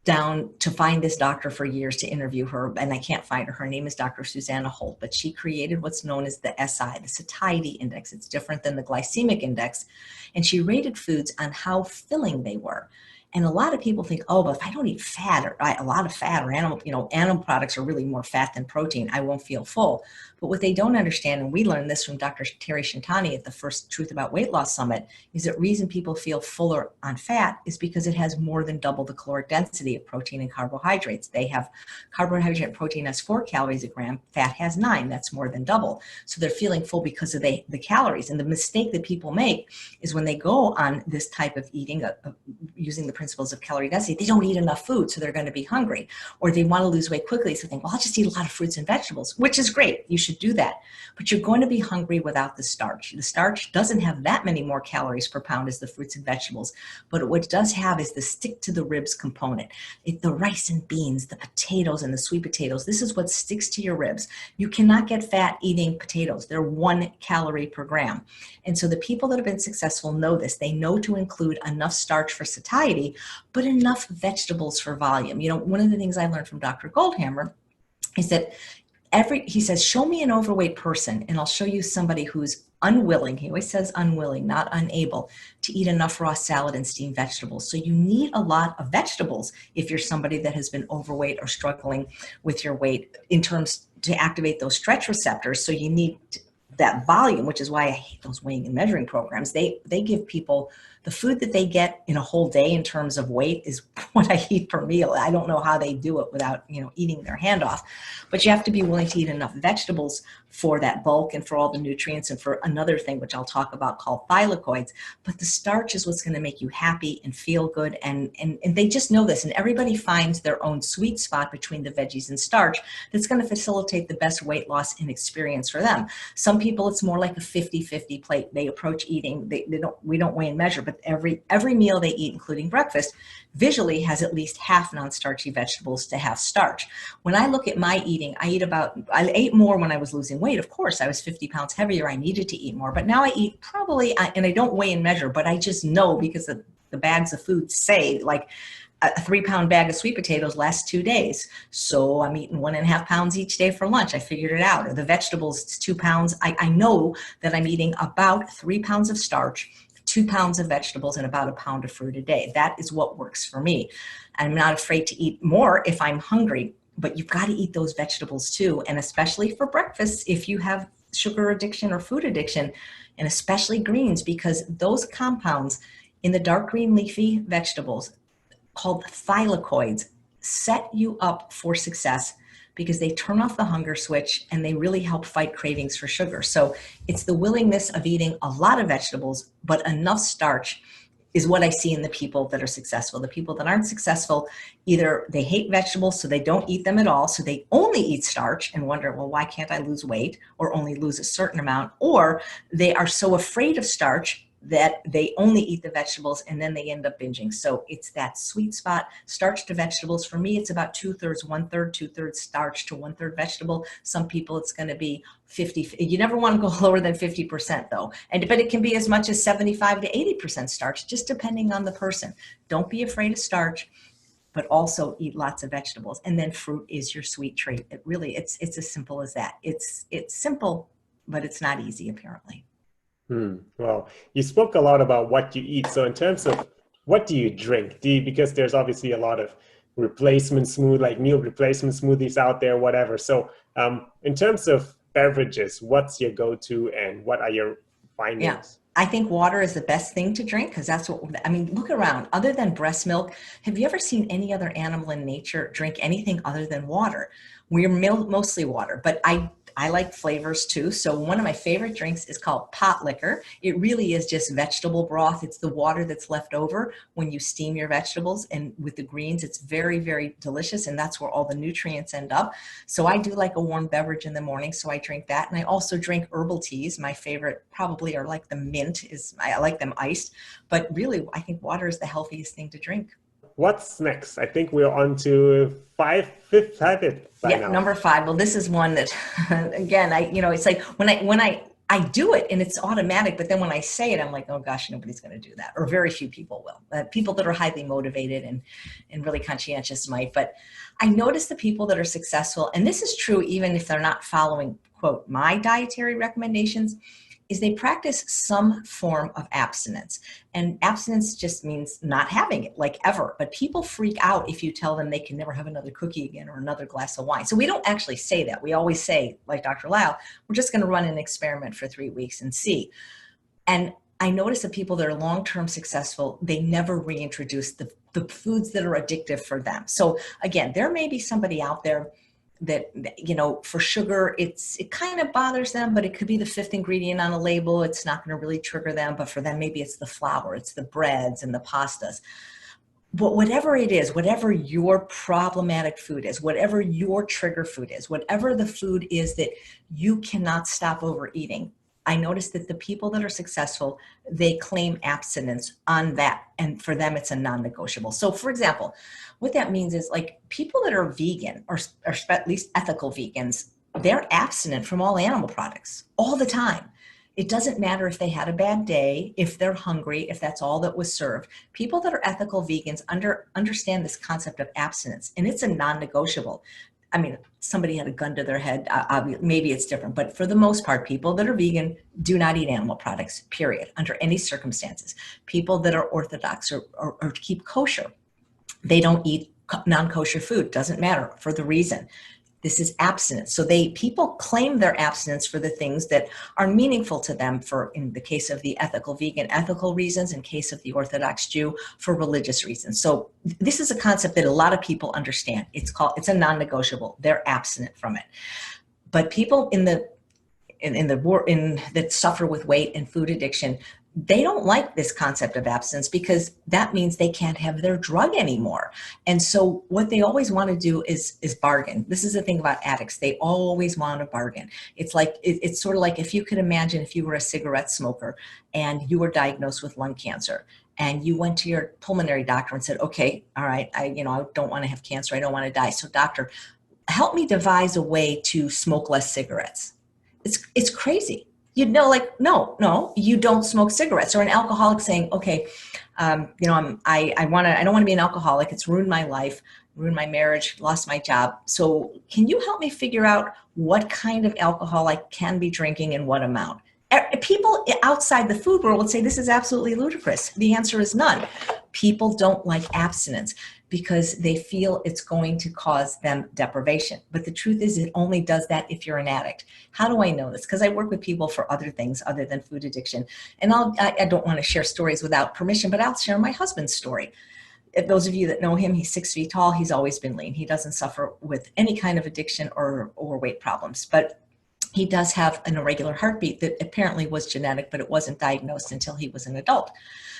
down to find this doctor for years to interview her, and I can't find her. Her name is Dr. Susanna Holt, but she created what's known as the SI, the satiety index. It's different than the glycemic index, and she rated foods on how filling they were. And a lot of people think, oh, but if I don't eat fat or a lot of fat or animal products are really more fat than protein, I won't feel full. But what they don't understand, and we learned this from Dr. Terry Shintani at the first Truth About Weight Loss Summit, is that reason people feel fuller on fat is because it has more than double the caloric density of protein and carbohydrates. They have carbohydrate and protein has 4 calories a gram, fat has 9. That's more than double. So they're feeling full because of the calories. And the mistake that people make is when they go on this type of eating, using the principles of calorie density, they don't eat enough food, so they're going to be hungry. Or they want to lose weight quickly, so they think, well, I'll just eat a lot of fruits and vegetables, which is great. You should do that. But you're going to be hungry without the starch. The starch doesn't have that many more calories per pound as the fruits and vegetables, but what it does have is the stick to the ribs component. The rice and beans, the potatoes and the sweet potatoes, this is what sticks to your ribs. You cannot get fat eating potatoes. They're 1 calorie per gram. And so the people that have been successful know this. They know to include enough starch for satiety, but enough vegetables for volume. One of the things I learned from Dr. Goldhammer is that he says, show me an overweight person and I'll show you somebody who's unwilling, he always says unwilling, not unable, to eat enough raw salad and steamed vegetables. So you need a lot of vegetables if you're somebody that has been overweight or struggling with your weight in terms to activate those stretch receptors. So you need that volume, which is why I hate those weighing and measuring programs. They give people the food that they get in a whole day in terms of weight is what I eat per meal. I don't know how they do it without, eating their hand off. But you have to be willing to eat enough vegetables for that bulk and for all the nutrients and for another thing, which I'll talk about, called thylakoids. But the starch is what's going to make you happy and feel good. And they just know this. And everybody finds their own sweet spot between the veggies and starch that's going to facilitate the best weight loss and experience for them. Some people, it's more like a 50-50 plate. They approach eating, we don't weigh and measure, but every meal they eat, including breakfast, visually has at least half non-starchy vegetables to half starch. When I look at my eating, I ate more when I was losing weight. Of course, I was 50 pounds heavier. I needed to eat more, but now I eat probably, and I don't weigh and measure, but I just know because the bags of food say, like, a 3-pound bag of sweet potatoes lasts 2 days. So I'm eating 1.5 pounds each day for lunch. I figured it out. Or the vegetables, it's 2 pounds. I know that I'm eating about 3 pounds of starch, 2 pounds of vegetables, and about 1 pound of fruit a day. That is what works for me. I'm not afraid to eat more if I'm hungry, but you've got to eat those vegetables too. And especially for breakfast, if you have sugar addiction or food addiction, and especially greens, because those compounds in the dark green leafy vegetables called thylakoids set you up for success because they turn off the hunger switch and they really help fight cravings for sugar. So it's the willingness of eating a lot of vegetables, but enough starch is what I see in the people that are successful. The people that aren't successful, either they hate vegetables, so they don't eat them at all, so they only eat starch and wonder, well, why can't I lose weight or only lose a certain amount? Or they are so afraid of starch that they only eat the vegetables and then they end up binging. So it's that sweet spot, starch to vegetables. For me, it's about 2/3, 1/3, 2/3 starch to 1/3 vegetable. Some people it's going to be 50. You never want to go lower than 50% though. But it can be as much as 75 to 80% starch, just depending on the person. Don't be afraid of starch, but also eat lots of vegetables. And then fruit is your sweet treat. It's as simple as that. It's simple, but it's not easy apparently. Well, you spoke a lot about what you eat. So in terms of what do you drink? Because there's obviously a lot of meal replacement smoothies out there, whatever. So in terms of beverages, what's your go-to and what are your findings? Yeah. I think water is the best thing to drink because look around. Other than breast milk, have you ever seen any other animal in nature drink anything other than water? We're mostly water, but I like flavors too. So one of my favorite drinks is called pot liquor. It really is just vegetable broth. It's the water that's left over when you steam your vegetables, and with the greens, it's very, very delicious. And that's where all the nutrients end up. So I do like a warm beverage in the morning. So I drink that. And I also drink herbal teas. My favorite probably are like the mint I like them iced, but really I think water is the healthiest thing to drink. What's next? I think we're on to fifth habit by now. Number 5. Well, this is one that, again, it's like when I do it and it's automatic, but then when I say it, I'm like, oh gosh, nobody's going to do that. Or very few people will. People that are highly motivated and really conscientious might. But I notice the people that are successful, and this is true even if they're not following, quote, my dietary recommendations, is they practice some form of abstinence. And abstinence just means not having it, like ever. But people freak out if you tell them they can never have another cookie again or another glass of wine. So we don't actually say that. We always say, like Dr. Lisle, we're just going to run an experiment for 3 weeks and see. And I notice that people that are long-term successful, they never reintroduce the foods that are addictive for them. So again, there may be somebody out there that, for sugar, it kind of bothers them, but it could be the 5th ingredient on a label. It's not going to really trigger them, but for them, maybe it's the flour, it's the breads and the pastas. But whatever it is, whatever your problematic food is, whatever your trigger food is, whatever the food is that you cannot stop overeating, I noticed that the people that are successful, they claim abstinence on that. And for them, it's a non-negotiable. So for example, what that means is like people that are vegan or at least ethical vegans, they're abstinent from all animal products all the time. It doesn't matter if they had a bad day, if they're hungry, if that's all that was served. People that are ethical vegans understand this concept of abstinence, and it's a non-negotiable. I mean, somebody had a gun to their head, maybe it's different, but for the most part, people that are vegan do not eat animal products, period, under any circumstances. People that are Orthodox or keep kosher, they don't eat non-kosher food, doesn't matter for the reason. This is abstinence. So people claim their abstinence for the things that are meaningful to them, for, in the case of the ethical vegan, ethical reasons, in case of the Orthodox Jew, for religious reasons. So this is a concept that a lot of people understand. It's a non-negotiable. They're abstinent from it. But people that suffer with weight and food addiction, they don't like this concept of abstinence, because that means they can't have their drug anymore. And so what they always want to do is bargain. This is the thing about addicts. They always want to bargain. It's like, it's sort of like, if you could imagine if you were a cigarette smoker and you were diagnosed with lung cancer, and you went to your pulmonary doctor and said, okay, all right, I don't want to have cancer. I don't want to die. So doctor, help me devise a way to smoke less cigarettes. It's crazy. Like, no, you don't smoke cigarettes. Or an alcoholic saying, okay, I don't want to be an alcoholic. It's ruined my life, ruined my marriage, lost my job. So can you help me figure out what kind of alcohol I can be drinking and what amount? People outside the food world would say this is absolutely ludicrous. The answer is none. People don't like abstinence because they feel it's going to cause them deprivation. But the truth is, it only does that if you're an addict. How do I know this? Because I work with people for other things other than food addiction. And I don't want to share stories without permission, but I'll share my husband's story. Those of you that know him, he's 6 feet tall. He's always been lean. He doesn't suffer with any kind of addiction or weight problems. But he does have an irregular heartbeat that apparently was genetic, but it wasn't diagnosed until he was an adult.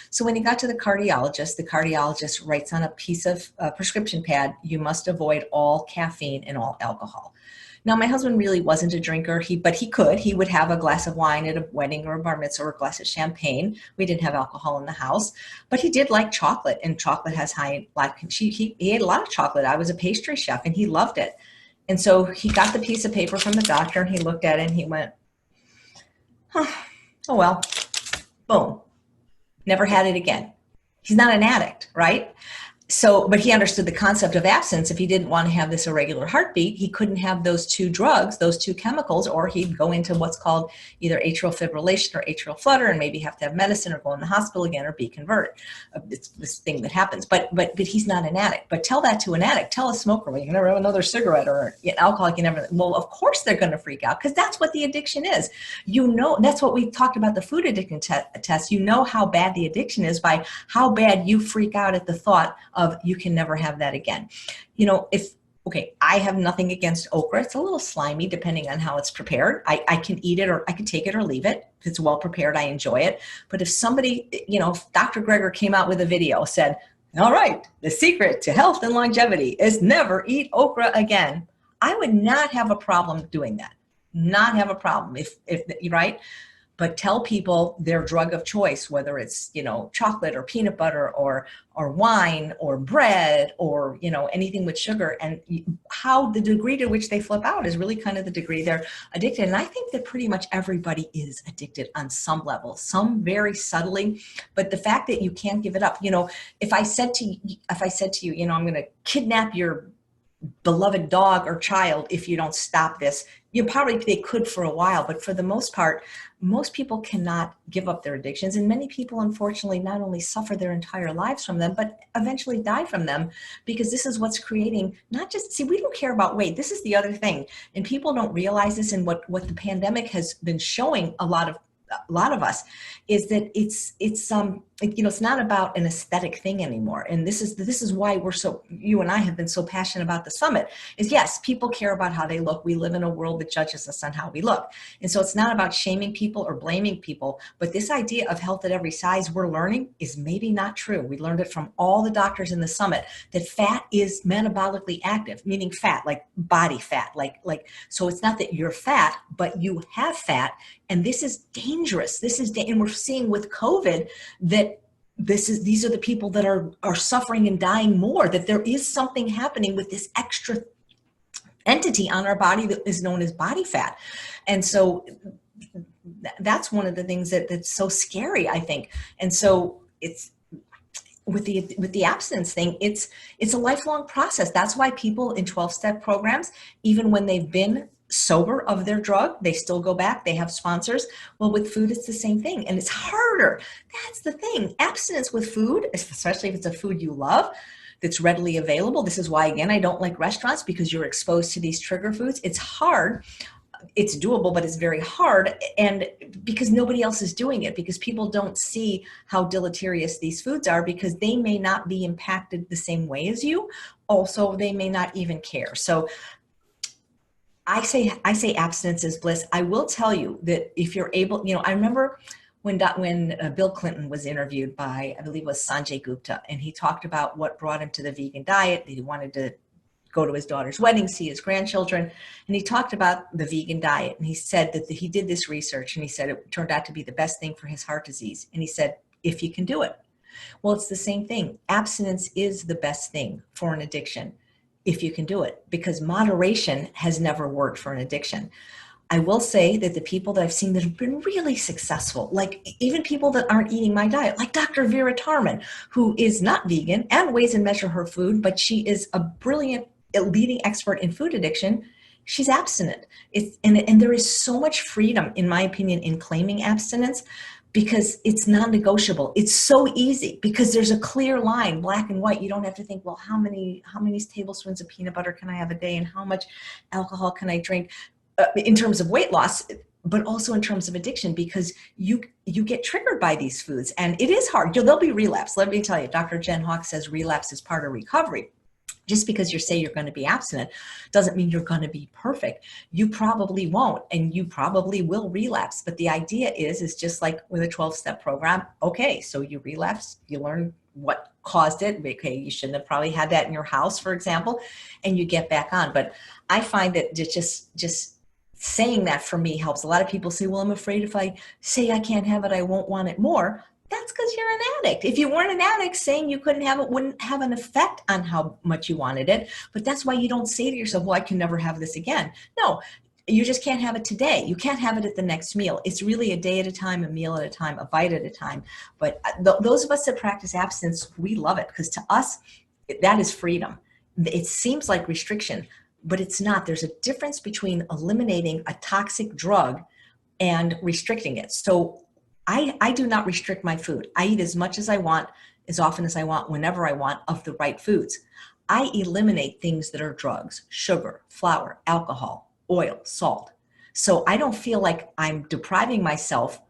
So when he got to the cardiologist writes on a piece of prescription pad, you must avoid all caffeine and all alcohol. Now, my husband really wasn't a drinker, but he would have a glass of wine at a wedding or a bar mitzvah, or a glass of champagne. We didn't have alcohol in the house, but he did like chocolate, and chocolate has high, he ate a lot of chocolate. I was a pastry chef and he loved it. And so he got the piece of paper from the doctor and he looked at it and he went, oh well, boom, never had it again. He's not an addict, right? So, but he understood the concept of abstinence. If he didn't want to have this irregular heartbeat, he couldn't have those two drugs, those two chemicals, or he'd go into what's called either atrial fibrillation or atrial flutter, and maybe have to have medicine or go in the hospital again or be converted. It's this thing that happens. But he's not an addict. But tell that to an addict. Tell a smoker, well, you can never have another cigarette, or an alcoholic, you never. Well, of course they're going to freak out, because that's what the addiction is. That's what we talked about the food addiction test. You know how bad the addiction is by how bad you freak out at the thought of you can never have that again. I have nothing against okra. It's a little slimy depending on how it's prepared. I can eat it, or I can take it or leave it. If it's well prepared, I enjoy it. But if somebody, if Dr. Greger came out with a video, said, all right, the secret to health and longevity is never eat okra again, I would not have a problem doing that. Not have a problem if right? But tell people their drug of choice, whether it's, chocolate or peanut butter or wine or bread or, anything with sugar, and how the degree to which they flip out is really kind of the degree they're addicted. And I think that pretty much everybody is addicted on some level, some very subtly, but the fact that you can't give it up, if I said to you, I'm going to kidnap your beloved dog or child if you don't stop this, they could for a while, but for the most part, most people cannot give up their addictions. And many people, unfortunately, not only suffer their entire lives from them, but eventually die from them, because this is what's creating we don't care about weight. This is the other thing. And people don't realize this. And what the pandemic has been showing a lot of us is that it's not about an aesthetic thing anymore. And this is why you and I have been so passionate about the summit, is yes, people care about how they look. We live in a world that judges us on how we look. And so it's not about shaming people or blaming people, but this idea of health at every size we're learning is maybe not true. We learned it from all the doctors in the summit, that fat is metabolically active, meaning fat, like body fat, so it's not that you're fat, but you have fat. And this is dangerous. And we're seeing with COVID that these are the people that are suffering and dying more, that there is something happening with this extra entity on our body that is known as body fat. And so that's one of the things that's so scary, I think. And so it's with the abstinence thing, it's a lifelong process. That's why people in 12-step programs, even when they've been sober of their drug, they still go back. They have sponsors. Well, with food, it's the same thing, and it's harder. That's the thing. Abstinence with food, especially if it's a food you love, that's readily available. This is why, again, I don't like restaurants, because you're exposed to these trigger foods. It's hard. It's doable, but it's very hard. And because nobody else is doing it, because people don't see how deleterious these foods are, because they may not be impacted the same way as you. Also, they may not even care. So I say abstinence is bliss. I will tell you that if you're able, I remember when Bill Clinton was interviewed by, I believe it was Sanjay Gupta, and he talked about what brought him to the vegan diet, that he wanted to go to his daughter's wedding, see his grandchildren. And he talked about the vegan diet. And he said that he did this research, and he said it turned out to be the best thing for his heart disease. And he said, if you can do it. Well, it's the same thing. Abstinence is the best thing for an addiction, if you can do it, because moderation has never worked for an addiction. I will say that the people that I've seen that have been really successful, like even people that aren't eating my diet, like Dr. Vera Tarman, who is not vegan and weighs and measure her food, but she is a brilliant leading expert in food addiction. She's abstinent. And there is so much freedom, in my opinion, in claiming abstinence, because it's non-negotiable. It's so easy because there's a clear line, black and white. You don't have to think, well, how many tablespoons of peanut butter can I have a day, and how much alcohol can I drink, in terms of weight loss, but also in terms of addiction, because you get triggered by these foods, and it is hard. There'll be relapse. Let me tell you, Dr. Jen Hawk says relapse is part of recovery. Just because you say you're going to be abstinent doesn't mean you're going to be perfect. You probably won't, and you probably will relapse. But the idea is just like with a 12-step program. Okay, so you relapse, you learn what caused it. Okay, you shouldn't have probably had that in your house, for example, and you get back on. But I find that just saying that for me helps. A lot of people say, well, I'm afraid if I say I can't have it, I won't want it more. That's because you're an addict. If you weren't an addict, saying you couldn't have it wouldn't have an effect on how much you wanted it. But that's why you don't say to yourself, well, I can never have this again. No, you just can't have it today. You can't have it at the next meal. It's really a day at a time, a meal at a time, a bite at a time. But those of us that practice abstinence, we love it, because to us, that is freedom. It seems like restriction, but it's not. There's a difference between eliminating a toxic drug and restricting it. So I do not restrict my food. I eat as much as I want, as often as I want, whenever I want, of the right foods. I eliminate things that are drugs: sugar, flour, alcohol, oil, salt. So I don't feel like I'm depriving myself,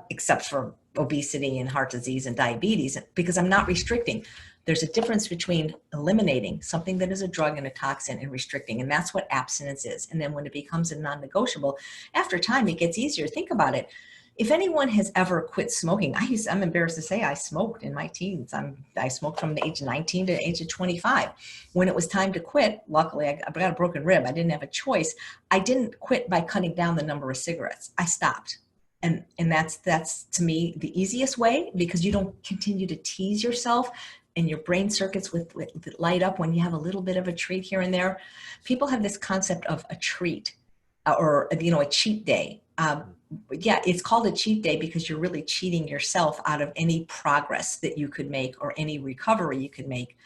except for obesity and heart disease and diabetes, because I'm not restricting. There's a difference between eliminating something that is a drug and a toxin and restricting, and that's what abstinence is. And then when it becomes a non-negotiable, after time, it gets easier. Think about it. If anyone has ever quit smoking, I'm embarrassed to say I smoked in my teens. I smoked from the age of 19 to the age of 25. When it was time to quit, luckily I got a broken rib. I didn't have a choice. I didn't quit by cutting down the number of cigarettes. I stopped. And that's to me the easiest way, because you don't continue to tease yourself, and your brain circuits with light up when you have a little bit of a treat here and there. People have this concept of a treat, or a cheat day. Yeah, it's called a cheat day because you're really cheating yourself out of any progress that you could make or any recovery you could make.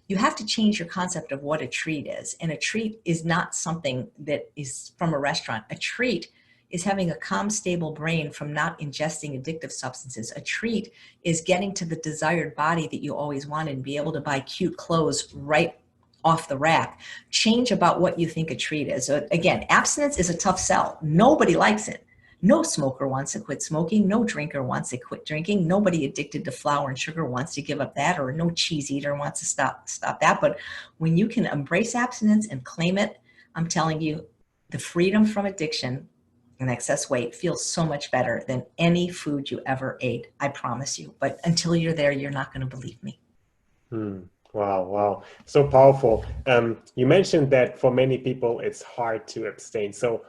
You have to change your concept of what a treat is. And a treat is not something that is from a restaurant. A treat is having a calm, stable brain from not ingesting addictive substances. A treat is getting to the desired body that you always wanted and be able to buy cute clothes right off the rack. Change about what you think a treat is. So again, abstinence is a tough sell. Nobody likes it. No smoker wants to quit smoking. No drinker wants to quit drinking. Nobody addicted to flour and sugar wants to give up that, or no cheese eater wants to stop that. But when you can embrace abstinence and claim it, I'm telling you, the freedom from addiction and excess weight feels so much better than any food you ever ate. I promise you. But until you're there, you're not going to believe me. Wow. So powerful. You mentioned that for many people, it's hard to abstain. So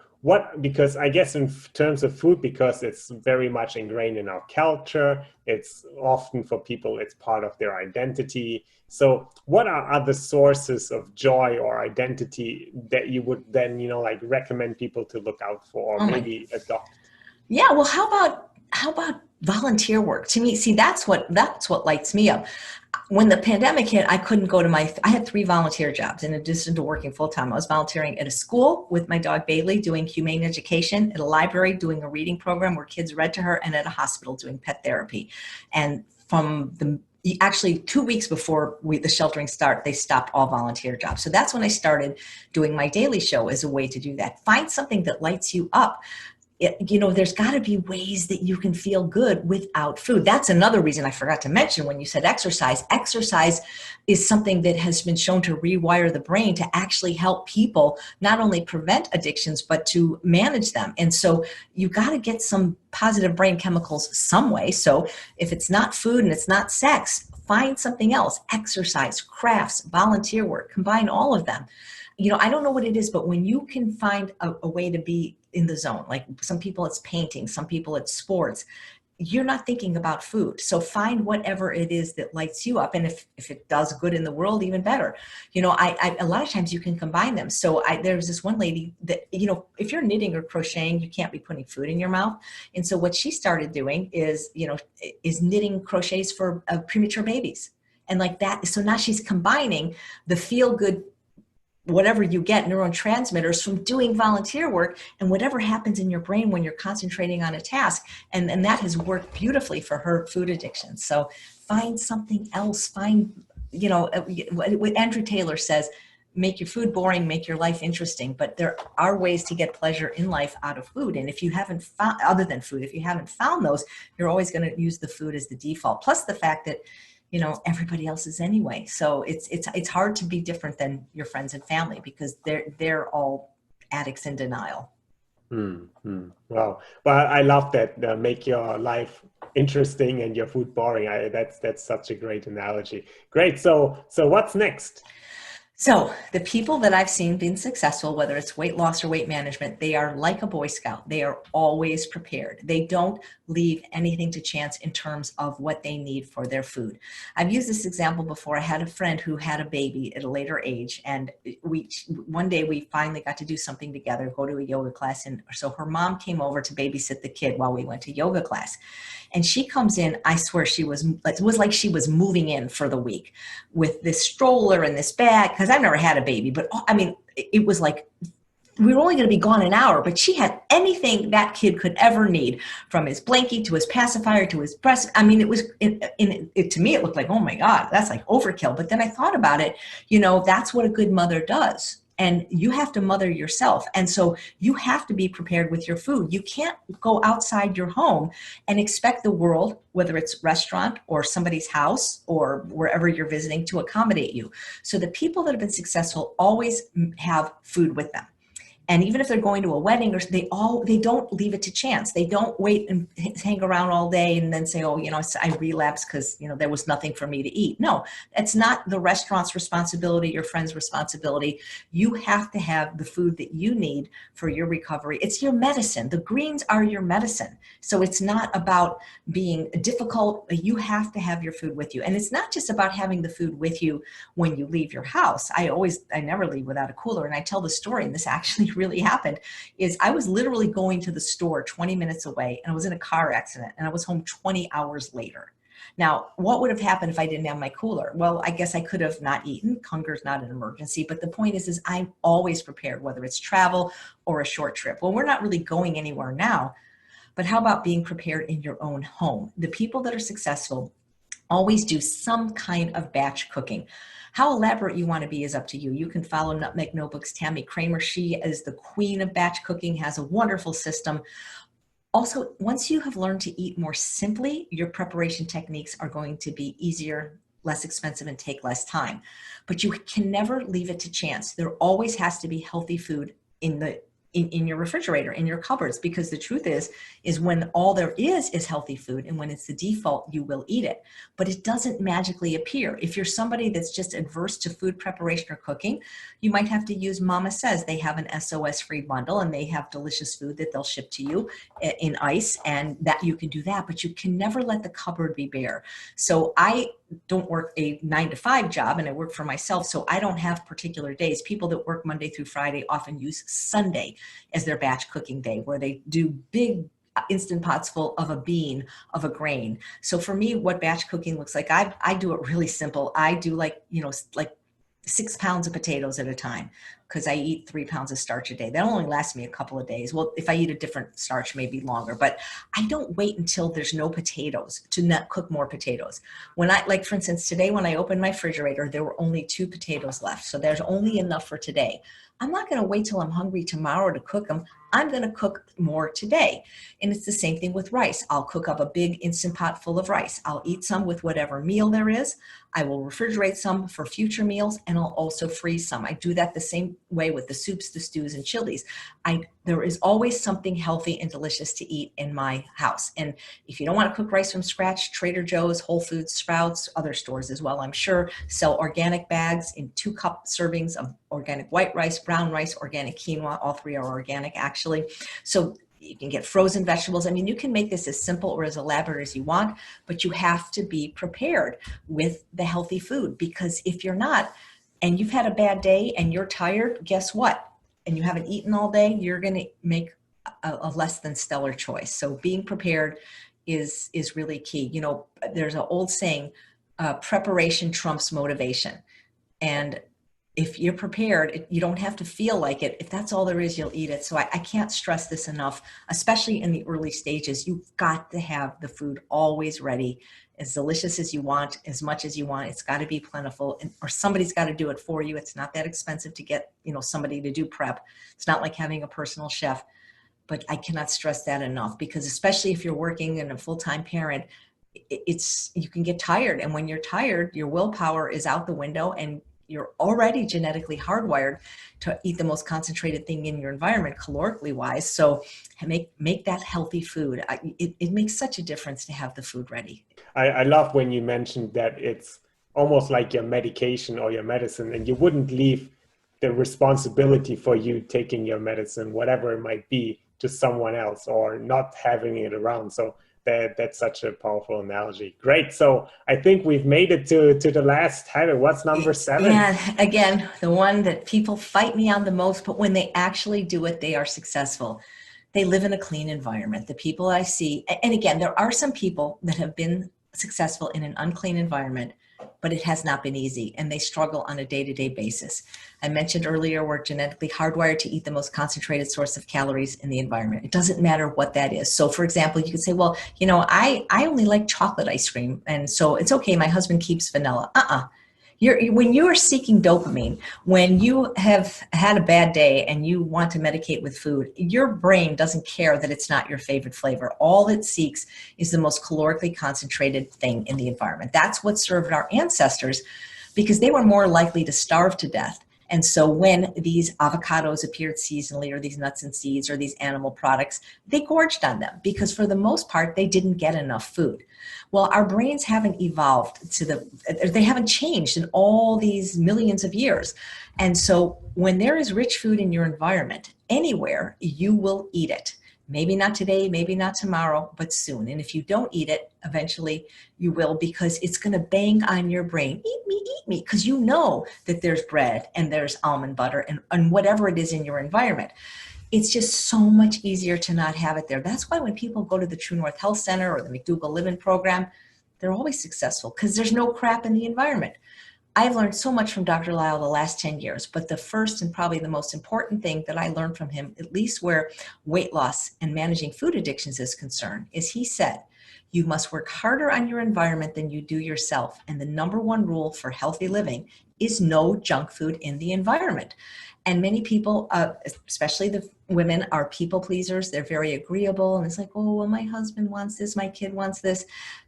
because I guess in terms of food, because it's very much ingrained in our culture, it's often for people, it's part of their identity. So what are other sources of joy or identity that you would then, recommend people to look out for, or maybe adopt? Yeah. Well, how about volunteer work? To me, see, that's what lights me up. When the pandemic hit, I couldn't go to I had 3 volunteer jobs in addition to working full time. I was volunteering at a school with my dog Bailey doing humane education, at a library doing a reading program where kids read to her, and at a hospital doing pet therapy. And from the actually 2 weeks before the sheltering start, they stopped all volunteer jobs. So that's when I started doing my daily show as a way to do that. Find something that lights you up. There's got to be ways that you can feel good without food. That's another reason I forgot to mention when you said exercise. Exercise is something that has been shown to rewire the brain to actually help people not only prevent addictions, but to manage them. And so you got to get some positive brain chemicals some way. So if it's not food and it's not sex, find something else. Exercise, crafts, volunteer work, combine all of them. I don't know what it is, but when you can find a way to be in the zone, like some people it's painting, some people it's sports, you're not thinking about food. So find whatever it is that lights you up. And if it does good in the world, even better. I a lot of times you can combine them. So there's this one lady that, if you're knitting or crocheting, you can't be putting food in your mouth. And so what she started doing is knitting crochets for premature babies. And like that. So now she's combining the feel good, whatever you get, neurotransmitters from doing volunteer work, and whatever happens in your brain when you're concentrating on a task. And that has worked beautifully for her food addiction. So find something else. Find, what Andrew Taylor says, make your food boring, make your life interesting. But there are ways to get pleasure in life out of food. And if you haven't found, other than food, if you haven't found those, you're always going to use the food as the default. Plus the fact that everybody else is anyway. So it's hard to be different than your friends and family because they're all addicts in denial. Wow. Well, I love that. Make your life interesting and your food boring. That's such a great analogy. Great. So what's next? So the people that I've seen being successful, whether it's weight loss or weight management, they are like a Boy Scout. They are always prepared. They don't leave anything to chance in terms of what they need for their food. I've used this example before. I had a friend who had a baby at a later age, and one day we finally got to do something together, go to a yoga class. And so her mom came over to babysit the kid while we went to yoga class. And she comes in, I swear it was like she was moving in for the week with this stroller and this bag, because I've never had a baby, but it was like, we were only going to be gone an hour, but she had anything that kid could ever need, from his blankie to his pacifier to his breast. To me, it looked like, oh my God, that's like overkill. But then I thought about it, that's what a good mother does. And you have to mother yourself. And so you have to be prepared with your food. You can't go outside your home and expect the world, whether it's restaurant or somebody's house or wherever you're visiting, to accommodate you. So the people that have been successful always have food with them. And even if they're going to a wedding, or they don't leave it to chance. They don't wait and hang around all day and then say, I relapsed because, there was nothing for me to eat. No, it's not the restaurant's responsibility, your friend's responsibility. You have to have the food that you need for your recovery. It's your medicine. The greens are your medicine. So it's not about being difficult. You have to have your food with you. And it's not just about having the food with you when you leave your house. I never leave without a cooler. And I tell the story, and this actually really happened, is I was literally going to the store 20 minutes away, and I was in a car accident, and I was home 20 hours later. Now, what would have happened if I didn't have my cooler? Well, I guess I could have not eaten. Hunger's not an emergency. But the point is I'm always prepared, whether it's travel or a short trip. Well, we're not really going anywhere now, but how about being prepared in your own home? The people that are successful always do some kind of batch cooking. How elaborate you want to be is up to you. You can follow Nutmeg Notebook's Tammy Kramer. She is the queen of batch cooking, has a wonderful system. Also, once you have learned to eat more simply, your preparation techniques are going to be easier, less expensive, and take less time. But you can never leave it to chance. There always has to be healthy food in your refrigerator, in your cupboards, because the truth is when all there is healthy food, and when it's the default, you will eat it. But it doesn't magically appear. If you're somebody that's just adverse to food preparation or cooking, you might have to use Mama Says. They have an SOS free bundle, and they have delicious food that they'll ship to you in ice, and that you can do that, but you can never let the cupboard be bare. So I don't work a 9-to-5 job, and I work for myself. So I don't have particular days. People that work Monday through Friday often use Sunday as their batch cooking day, where they do big instant pots full of a bean, of a grain. So for me, what batch cooking looks like, I do it really simple. I do like 6 pounds of potatoes at a time. because I eat 3 pounds of starch a day. That only lasts me a couple of days. Well, if I eat a different starch, maybe longer, but I don't wait until there's no potatoes to not cook more potatoes. When I, like for instance, today when I opened my refrigerator, there were only 2 potatoes left. So there's only enough for today. I'm not going to wait till I'm hungry tomorrow to cook them. I'm going to cook more today. And it's the same thing with rice. I'll cook up a big instant pot full of rice. I'll eat some with whatever meal there is. I will refrigerate some for future meals, and I'll also freeze some. I do that the same way with the soups, the stews, and chilies. There is always something healthy and delicious to eat in my house. And if you don't want to cook rice from scratch, Trader Joe's, Whole Foods, Sprouts, other stores as well, I'm sure, sell organic bags in 2-cup servings of organic white rice, brown rice, organic quinoa. All 3 are organic, actually. So you can get frozen vegetables. I mean, you can make this as simple or as elaborate as you want, but you have to be prepared with the healthy food, because if you're not, and you've had a bad day and you're tired, guess what? And you haven't eaten all day, you're going to make a less than stellar choice. So being prepared is really key. You know, there's an old saying, preparation trumps motivation. And if you're prepared, you don't have to feel like it. If that's all there is, you'll eat it. So I can't stress this enough, especially in the early stages. You've got to have the food always ready, as delicious as you want, as much as you want. It's got to be plentiful, or somebody's got to do it for you. It's not that expensive to get, somebody to do prep. It's not like having a personal chef, but I cannot stress that enough, because especially if you're working and a full-time parent, you can get tired. And when you're tired, your willpower is out the window, and you're already genetically hardwired to eat the most concentrated thing in your environment, calorically wise. So make that healthy food. It makes such a difference to have the food ready. I love when you mentioned that it's almost like your medication or your medicine, and you wouldn't leave the responsibility for you taking your medicine, whatever it might be, to someone else or not having it around. So that's such a powerful analogy. Great. So I think we've made it to the last header. What's number 7? Yeah, again, the one that people fight me on the most, but when they actually do it, they are successful. They live in a clean environment. The people I see, and again, there are some people that have been successful in an unclean environment, but it has not been easy, and they struggle on a day-to-day basis. I mentioned earlier, we're genetically hardwired to eat the most concentrated source of calories in the environment. It doesn't matter what that is. So for example, you could say, well, I only like chocolate ice cream, and so it's okay, my husband keeps vanilla. When you are seeking dopamine, when you have had a bad day and you want to medicate with food, your brain doesn't care that it's not your favorite flavor. All it seeks is the most calorically concentrated thing in the environment. That's what served our ancestors, because they were more likely to starve to death. And so when these avocados appeared seasonally, or these nuts and seeds, or these animal products, they gorged on them, because for the most part, they didn't get enough food. Well, our brains haven't evolved they haven't changed in all these millions of years. And so when there is rich food in your environment, anywhere, you will eat it. Maybe not today, maybe not tomorrow, but soon. And if you don't eat it, eventually you will, because it's going to bang on your brain. Eat me, because you know that there's bread and there's almond butter and whatever it is in your environment. It's just so much easier to not have it there. That's why when people go to the True North Health Center or the McDougall Living Program, they're always successful, because there's no crap in the environment. I've learned so much from Dr. Lisle the last 10 years, but the first and probably the most important thing that I learned from him, at least where weight loss and managing food addictions is concerned, is he said, you must work harder on your environment than you do yourself. And the number one rule for healthy living is no junk food in the environment. And many people, especially the women, are people pleasers. They're very agreeable. And it's like, oh, well, my husband wants this, my kid wants this.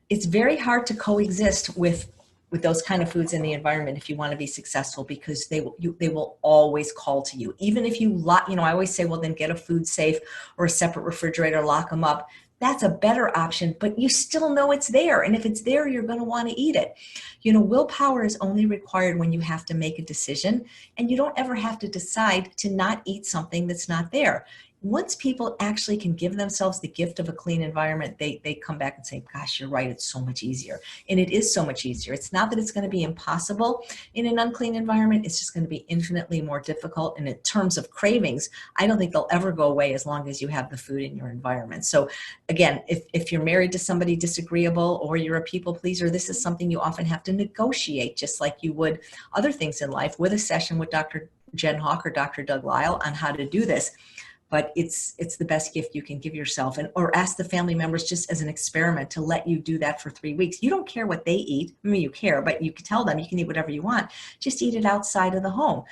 It's very hard to coexist with those kind of foods in the environment if you want to be successful, because they will always call to you. Even if you I always say, well, then get a food safe or a separate refrigerator, lock them up. That's a better option, but you still know it's there. And if it's there, you're going to want to eat it. Willpower is only required when you have to make a decision, and you don't ever have to decide to not eat something that's not there. Once people actually can give themselves the gift of a clean environment, they come back and say, gosh, you're right, it's so much easier. And it is so much easier. It's not that it's going to be impossible in an unclean environment. It's just going to be infinitely more difficult. And in terms of cravings, I don't think they'll ever go away as long as you have the food in your environment. So again, if you're married to somebody disagreeable or you're a people pleaser, this is something you often have to negotiate, just like you would other things in life, with a session with Dr. Jen Hawk or Dr. Doug Lisle on how to do this. But it's the best gift you can give yourself, and or ask the family members just as an experiment to let you do that for 3 weeks. You don't care what they eat. I mean, you care, but you can tell them you can eat whatever you want. Just eat it outside of the home.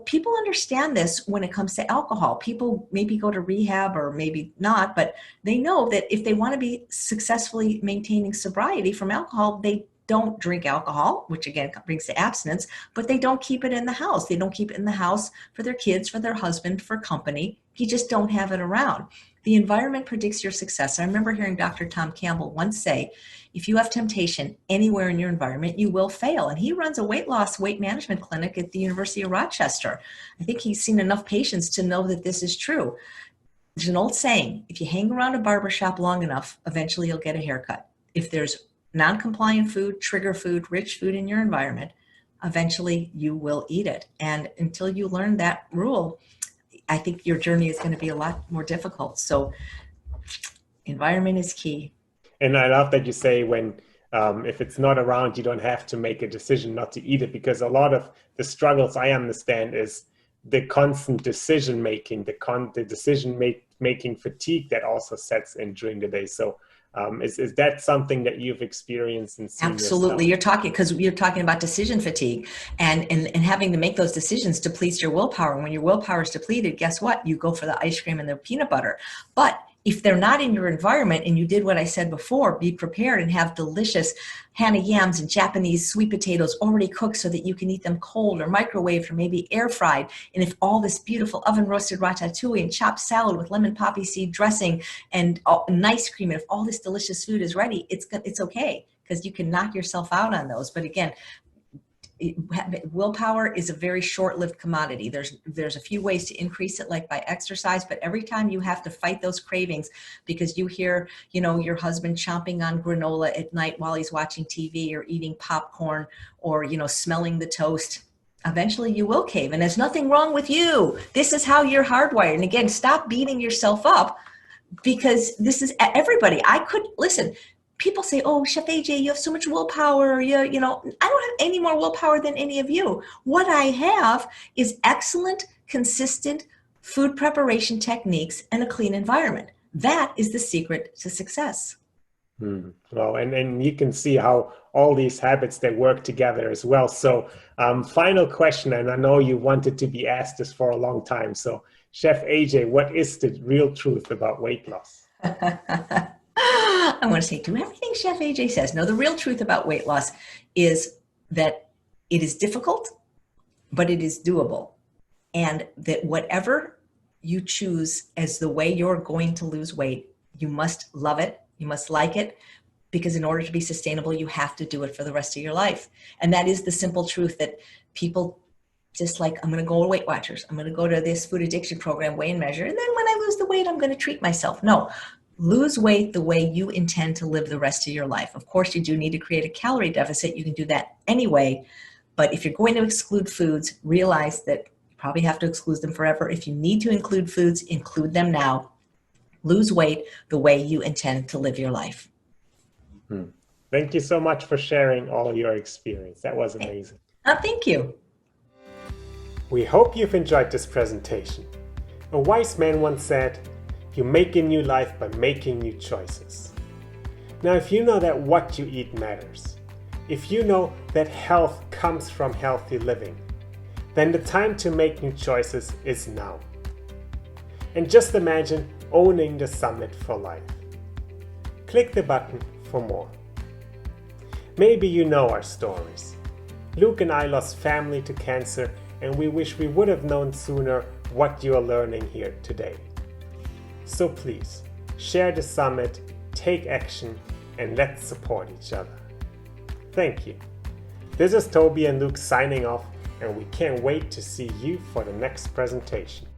People understand this when it comes to alcohol. People maybe go to rehab or maybe not, but they know that if they want to be successfully maintaining sobriety from alcohol, they don't drink alcohol, which again brings to abstinence, but they don't keep it in the house. They don't keep it in the house for their kids, for their husband, for company. You just don't have it around. The environment predicts your success. I remember hearing Dr. Tom Campbell once say, if you have temptation anywhere in your environment, you will fail. And he runs a weight management clinic at the University of Rochester. I think he's seen enough patients to know that this is true. There's an old saying, if you hang around a barbershop long enough, eventually you'll get a haircut. If there's non-compliant food, trigger food, rich food in your environment, eventually you will eat it. And until you learn that rule, I think your journey is going to be a lot more difficult. So environment is key. And I love that you say when if it's not around, you don't have to make a decision not to eat it, because a lot of the struggles I understand is the constant decision making, the decision making fatigue that also sets in during the day. So is that something that you've experienced and seen? Absolutely. You're talking about decision fatigue and having to make those decisions depletes your willpower. And when your willpower is depleted, guess what? You go for the ice cream and the peanut butter. But if they're not in your environment and you did what I said before, be prepared and have delicious Hana yams and Japanese sweet potatoes already cooked so that you can eat them cold or microwaved or maybe air fried. And if all this beautiful oven roasted ratatouille and chopped salad with lemon poppy seed dressing and ice cream, and if all this delicious food is ready, it's okay, because you can knock yourself out on those. But again, willpower is a very short-lived commodity. There's a few ways to increase it, like by exercise, but every time you have to fight those cravings because you hear, your husband chomping on granola at night while he's watching TV or eating popcorn or, smelling the toast, eventually you will cave. And there's nothing wrong with you. This is how you're hardwired. And again, stop beating yourself up, because this is everybody. Listen, people say, oh, Chef AJ, you have so much willpower. I don't have any more willpower than any of you. What I have is excellent, consistent food preparation techniques and a clean environment. That is the secret to success. Well, and you can see how all these habits, they work together as well. So final question, and I know you wanted to be asked this for a long time. So Chef AJ, what is the real truth about weight loss? I want to say to everything Chef AJ says, no, the real truth about weight loss is that it is difficult, but it is doable. And that whatever you choose as the way you're going to lose weight, you must love it. You must like it, because in order to be sustainable, you have to do it for the rest of your life. And that is the simple truth that people just like, I'm going to go to Weight Watchers. I'm going to go to this food addiction program, Weigh and Measure. And then when I lose the weight, I'm going to treat myself. No. Lose weight the way you intend to live the rest of your life. Of course, you do need to create a calorie deficit. You can do that anyway. But if you're going to exclude foods, realize that you probably have to exclude them forever. If you need to include foods, include them now. Lose weight the way you intend to live your life. Thank you so much for sharing all your experience. That was amazing. Thank you. We hope you've enjoyed this presentation. A wise man once said, you make a new life by making new choices. Now, if you know that what you eat matters, if you know that health comes from healthy living, then the time to make new choices is now. And just imagine owning the summit for life. Click the button for more. Maybe you know our stories. Luke and I lost family to cancer, and we wish we would have known sooner what you are learning here today. So please, share the summit, take action, and let's support each other. Thank you. This is Toby and Luke signing off, and we can't wait to see you for the next presentation.